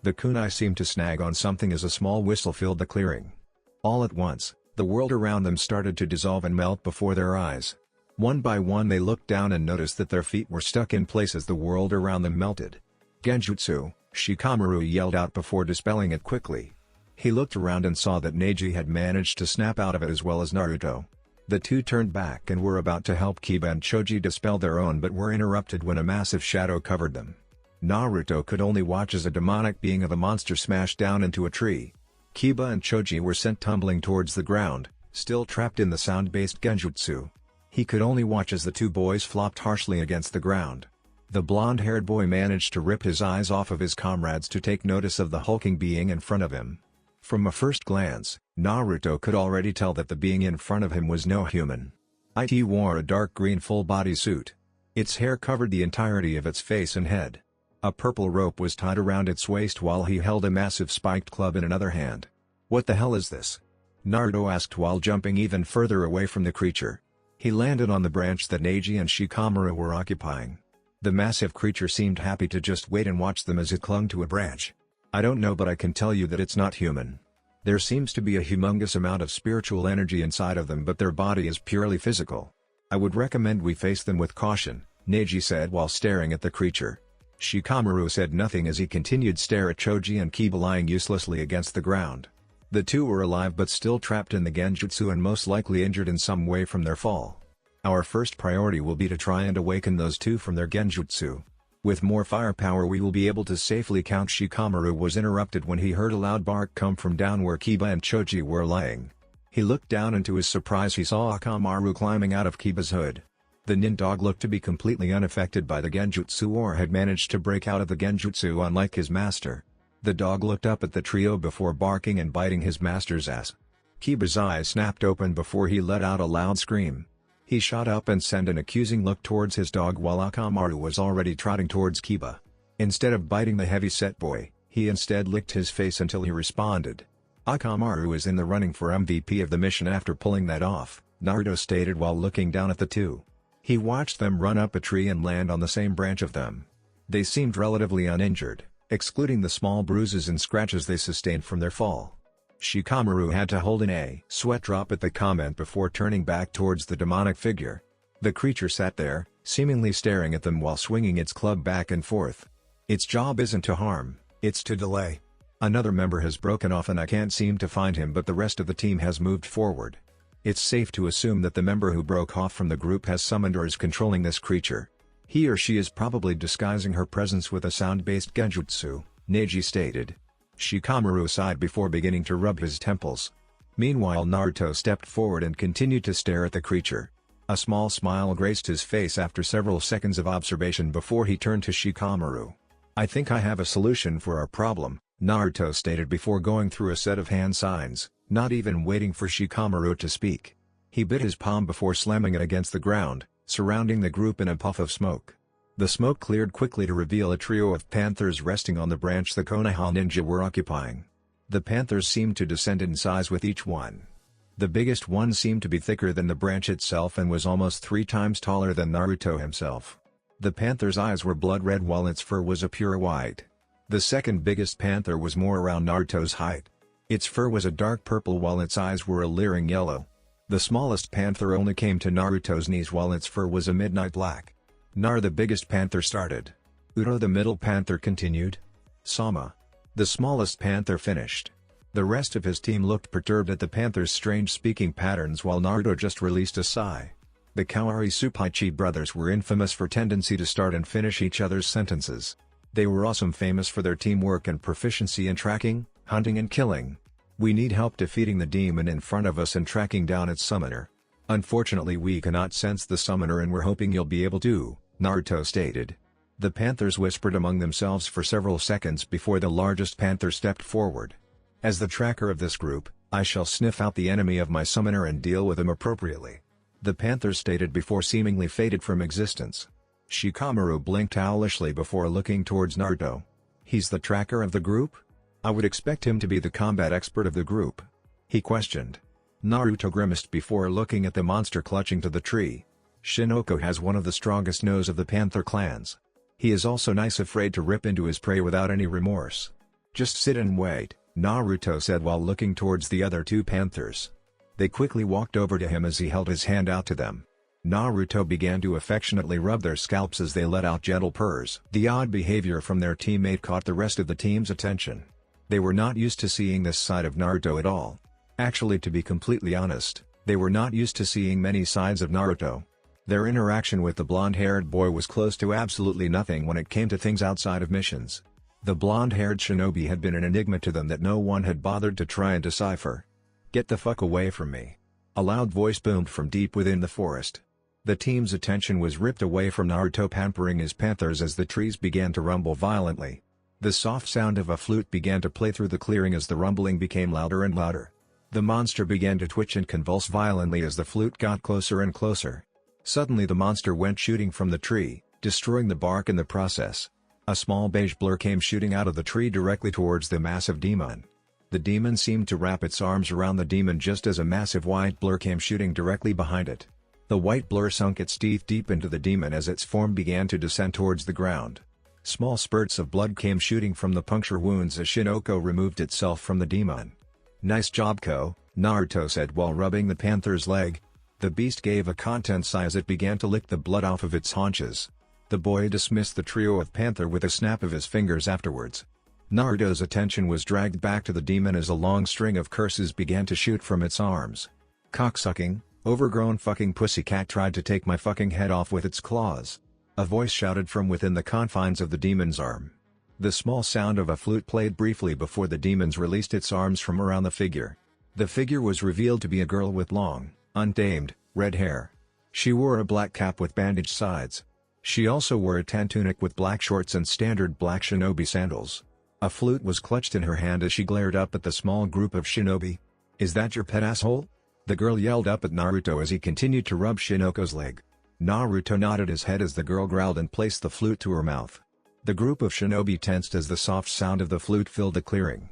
The kunai seemed to snag on something as a small whistle filled the clearing. All at once, the world around them started to dissolve and melt before their eyes. One by one they looked down and noticed that their feet were stuck in place as the world around them melted. Genjutsu, Shikamaru yelled out before dispelling it quickly. He looked around and saw that Neji had managed to snap out of it as well as Naruto. The two turned back and were about to help Kiba and Choji dispel their own but were interrupted when a massive shadow covered them. Naruto could only watch as a demonic being of a monster smashed down into a tree. Kiba and Choji were sent tumbling towards the ground, still trapped in the sound-based genjutsu. He could only watch as the two boys flopped harshly against the ground. The blonde-haired boy managed to rip his eyes off of his comrades to take notice of the hulking being in front of him. From a first glance, Naruto could already tell that the being in front of him was no human. It wore a dark green full-body suit. Its hair covered the entirety of its face and head. A purple rope was tied around its waist while he held a massive spiked club in another hand. "What the hell is this?" Naruto asked while jumping even further away from the creature. He landed on the branch that Neji and Shikamaru were occupying. The massive creature seemed happy to just wait and watch them as it clung to a branch. "I don't know, but I can tell you that it's not human. There seems to be a humongous amount of spiritual energy inside of them, but their body is purely physical. I would recommend we face them with caution," Neji said while staring at the creature. Shikamaru said nothing as he continued to stare at Choji and Kiba lying uselessly against the ground. The two were alive but still trapped in the genjutsu and most likely injured in some way from their fall. "Our first priority will be to try and awaken those two from their genjutsu. With more firepower we will be able to safely count." Shikamaru was interrupted when he heard a loud bark come from down where Kiba and Choji were lying. He looked down and to his surprise he saw Akamaru climbing out of Kiba's hood. The nin dog looked to be completely unaffected by the genjutsu or had managed to break out of the genjutsu unlike his master. The dog looked up at the trio before barking and biting his master's ass. Kiba's eyes snapped open before he let out a loud scream. He shot up and sent an accusing look towards his dog while Akamaru was already trotting towards Kiba. Instead of biting the heavy-set boy, he instead licked his face until he responded. "Akamaru is in the running for MVP of the mission after pulling that off," Naruto stated while looking down at the two. He watched them run up a tree and land on the same branch of them. They seemed relatively uninjured, excluding the small bruises and scratches they sustained from their fall. Shikamaru had to hold a sweat drop at the comment before turning back towards the demonic figure. The creature sat there, seemingly staring at them while swinging its club back and forth. "Its job isn't to harm, it's to delay. Another member has broken off and I can't seem to find him, but the rest of the team has moved forward. It's safe to assume that the member who broke off from the group has summoned or is controlling this creature. He or she is probably disguising her presence with a sound-based genjutsu," Neji stated. Shikamaru sighed before beginning to rub his temples. Meanwhile Naruto stepped forward and continued to stare at the creature. A small smile graced his face after several seconds of observation before he turned to Shikamaru. "I think I have a solution for our problem," Naruto stated before going through a set of hand signs, not even waiting for Shikamaru to speak. He bit his palm before slamming it against the ground, surrounding the group in a puff of smoke. The smoke cleared quickly to reveal a trio of panthers resting on the branch the Konoha ninja were occupying. The panthers seemed to descend in size with each one. The biggest one seemed to be thicker than the branch itself and was almost 3 times taller than Naruto himself. The panther's eyes were blood red while its fur was a pure white. The second biggest panther was more around Naruto's height. Its fur was a dark purple while its eyes were a leering yellow. The smallest panther only came to Naruto's knees while its fur was a midnight black. Nar the biggest panther started. Uro the middle panther continued. Sama, the smallest panther finished. The rest of his team looked perturbed at the panther's strange speaking patterns while Naruto just released a sigh. The Kawari Tsupaichi brothers were infamous for tendency to start and finish each other's sentences. They were also famous for their teamwork and proficiency in tracking, hunting and killing. "We need help defeating the demon in front of us and tracking down its summoner. Unfortunately we cannot sense the summoner and we're hoping you'll be able to," Naruto stated. The panthers whispered among themselves for several seconds before the largest panther stepped forward. "As the tracker of this group, I shall sniff out the enemy of my summoner and deal with him appropriately," the panther stated before seemingly faded from existence. Shikamaru blinked owlishly before looking towards Naruto. "He's the tracker of the group? I would expect him to be the combat expert of the group," he questioned. Naruto grimaced before looking at the monster clutching to the tree. Shinoko has one of the strongest nose of the panther clans. He is also nice afraid to rip into his prey without any remorse. "Just sit and wait," Naruto said while looking towards the other 2 panthers. They quickly walked over to him as he held his hand out to them. Naruto began to affectionately rub their scalps as they let out gentle purrs. The odd behavior from their teammate caught the rest of the team's attention. They were not used to seeing this side of Naruto at all. Actually, to be completely honest, they were not used to seeing many sides of Naruto. Their interaction with the blonde-haired boy was close to absolutely nothing when it came to things outside of missions. The blonde-haired shinobi had been an enigma to them that no one had bothered to try and decipher. "Get the fuck away from me!" A loud voice boomed from deep within the forest. The team's attention was ripped away from Naruto pampering his panthers as the trees began to rumble violently. The soft sound of a flute began to play through the clearing as the rumbling became louder and louder. The monster began to twitch and convulse violently as the flute got closer and closer. Suddenly the monster went shooting from the tree, destroying the bark in the process. A small beige blur came shooting out of the tree directly towards the massive demon. The demon seemed to wrap its arms around the demon just as a massive white blur came shooting directly behind it. The white blur sunk its teeth deep into the demon as its form began to descend towards the ground. Small spurts of blood came shooting from the puncture wounds as Shinoko removed itself from the demon. "Nice job, Ko," Naruto said while rubbing the panther's leg. The beast gave a content sigh as it began to lick the blood off of its haunches. The boy dismissed the trio of panther with a snap of his fingers afterwards. Naruto's attention was dragged back to the demon as a long string of curses began to shoot from its arms. "Cocksucking, overgrown fucking pussycat tried to take my fucking head off with its claws," a voice shouted from within the confines of the demon's arm. The small sound of a flute played briefly before the demons released its arms from around the figure. The figure was revealed to be a girl with long, untamed, red hair. She wore a black cap with bandaged sides. She also wore a tan tunic with black shorts and standard black shinobi sandals. A flute was clutched in her hand as she glared up at the small group of shinobi. "Is that your pet asshole?" the girl yelled up at Naruto as he continued to rub Shinoko's leg. Naruto nodded his head as the girl growled and placed the flute to her mouth. The group of shinobi tensed as the soft sound of the flute filled the clearing.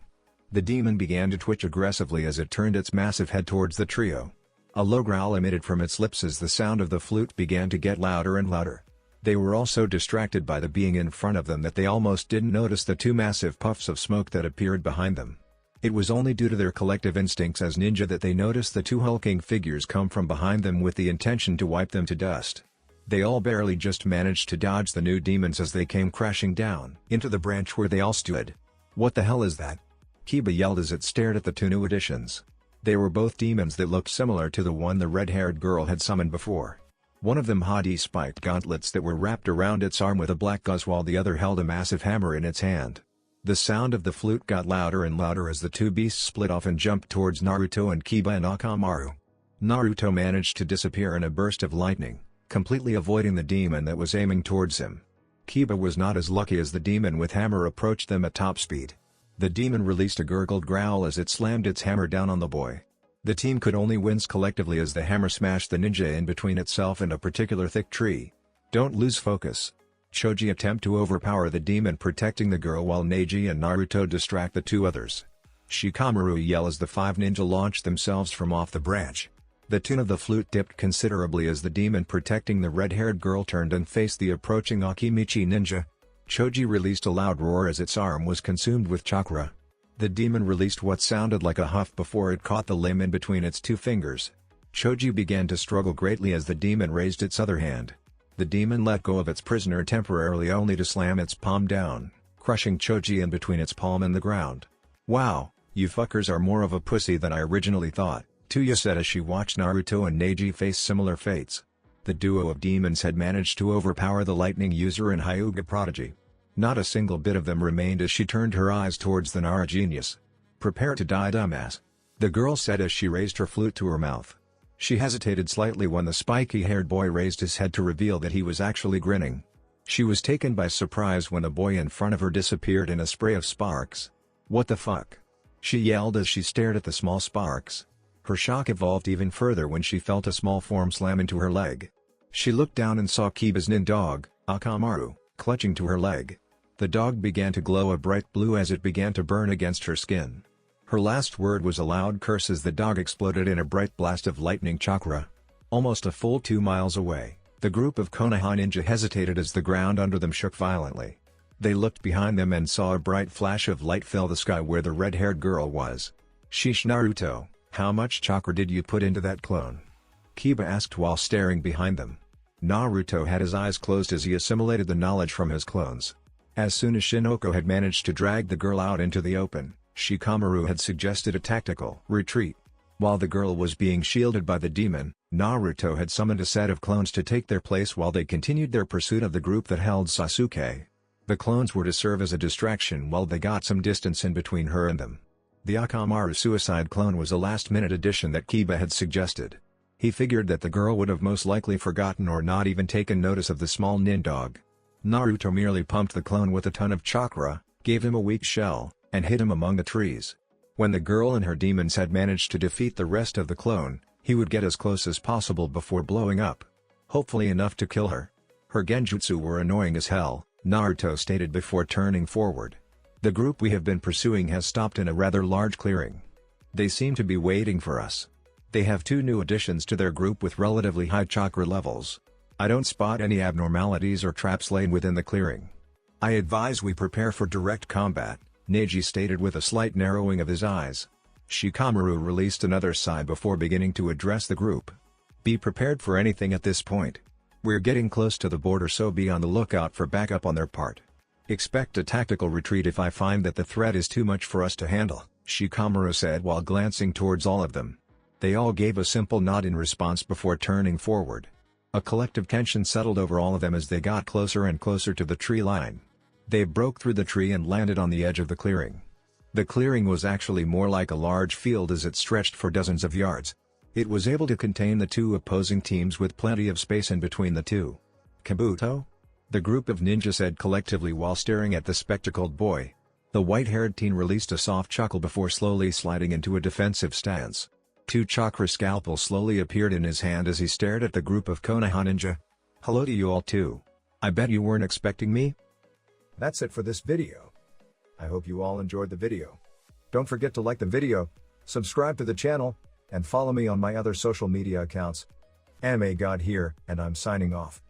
The demon began to twitch aggressively as it turned its massive head towards the trio. A low growl emitted from its lips as the sound of the flute began to get louder and louder. They were all so distracted by the being in front of them that they almost didn't notice the two massive puffs of smoke that appeared behind them. It was only due to their collective instincts as ninja that they noticed the two hulking figures come from behind them with the intention to wipe them to dust. They all barely just managed to dodge the new demons as they came crashing down into the branch where they all stood. "What the hell is that?" Kiba yelled as it stared at the two new additions. They were both demons that looked similar to the one the red-haired girl had summoned before. One of them had spiked gauntlets that were wrapped around its arm with a black gauze while the other held a massive hammer in its hand. The sound of the flute got louder and louder as the two beasts split off and jumped towards Naruto and Kiba and Akamaru. Naruto managed to disappear in a burst of lightning, completely avoiding the demon that was aiming towards him. Kiba was not as lucky as the demon with hammer approached them at top speed. The demon released a gurgled growl as it slammed its hammer down on the boy. The team could only wince collectively as the hammer smashed the ninja in between itself and a particular thick tree. "Don't lose focus." Choji attempt to overpower the demon protecting the girl while Neji and Naruto distract the two others. Shikamaru yell as the five ninja launched themselves from off the branch. The tune of the flute dipped considerably as the demon protecting the red-haired girl turned and faced the approaching Akimichi ninja. Choji released a loud roar as its arm was consumed with chakra. The demon released what sounded like a huff before it caught the limb in between its two fingers. Choji began to struggle greatly as the demon raised its other hand. The demon let go of its prisoner temporarily only to slam its palm down, crushing Choji in between its palm and the ground. "Wow, you fuckers are more of a pussy than I originally thought," Tuya said as she watched Naruto and Neji face similar fates. The duo of demons had managed to overpower the lightning user and Hyuga prodigy. Not a single bit of them remained as she turned her eyes towards the Nara genius. "Prepare to die, dumbass," the girl said as she raised her flute to her mouth. She hesitated slightly when the spiky-haired boy raised his head to reveal that he was actually grinning. She was taken by surprise when the boy in front of her disappeared in a spray of sparks. "What the fuck?" she yelled as she stared at the small sparks. Her shock evolved even further when she felt a small form slam into her leg. She looked down and saw Kiba's nin dog, Akamaru, clutching to her leg. The dog began to glow a bright blue as it began to burn against her skin. Her last word was a loud curse as the dog exploded in a bright blast of lightning chakra. Almost a full 2 miles away, the group of Konoha ninja hesitated as the ground under them shook violently. They looked behind them and saw a bright flash of light fill the sky where the red-haired girl was. "Sheesh, Naruto, how much chakra did you put into that clone?" Kiba asked while staring behind them. Naruto had his eyes closed as he assimilated the knowledge from his clones. As soon as Shinoko had managed to drag the girl out into the open, Shikamaru had suggested a tactical retreat. While the girl was being shielded by the demon, Naruto had summoned a set of clones to take their place while they continued their pursuit of the group that held Sasuke. The clones were to serve as a distraction while they got some distance in between her and them. The Akamaru suicide clone was a last-minute addition that Kiba had suggested. He figured that the girl would have most likely forgotten or not even taken notice of the small nindog. Naruto merely pumped the clone with a ton of chakra, gave him a weak shell, and hid him among the trees. When the girl and her demons had managed to defeat the rest of the clone, he would get as close as possible before blowing up. Hopefully enough to kill her. Her genjutsu were annoying as hell, Naruto stated before turning forward. The group we have been pursuing has stopped in a rather large clearing. They seem to be waiting for us. They have 2 new additions to their group with relatively high chakra levels. I don't spot any abnormalities or traps laying within the clearing. I advise we prepare for direct combat, Neji stated with a slight narrowing of his eyes. Shikamaru released another sigh before beginning to address the group. Be prepared for anything at this point. We're getting close to the border, so be on the lookout for backup on their part. Expect a tactical retreat if I find that the threat is too much for us to handle, Shikamaru said while glancing towards all of them. They all gave a simple nod in response before turning forward. A collective tension settled over all of them as they got closer and closer to the tree line. They broke through the tree and landed on the edge of the clearing. The clearing was actually more like a large field as it stretched for dozens of yards. It was able to contain the 2 opposing teams with plenty of space in between the 2. Kabuto? The group of ninja said collectively while staring at the spectacled boy. The white-haired teen released a soft chuckle before slowly sliding into a defensive stance. 2 chakra scalpels slowly appeared in his hand as he stared at the group of Konoha ninja. Hello to you all too. I bet you weren't expecting me? That's it for this video. I hope you all enjoyed the video. Don't forget to like the video, subscribe to the channel, and follow me on my other social media accounts. Anime God here, and I'm signing off.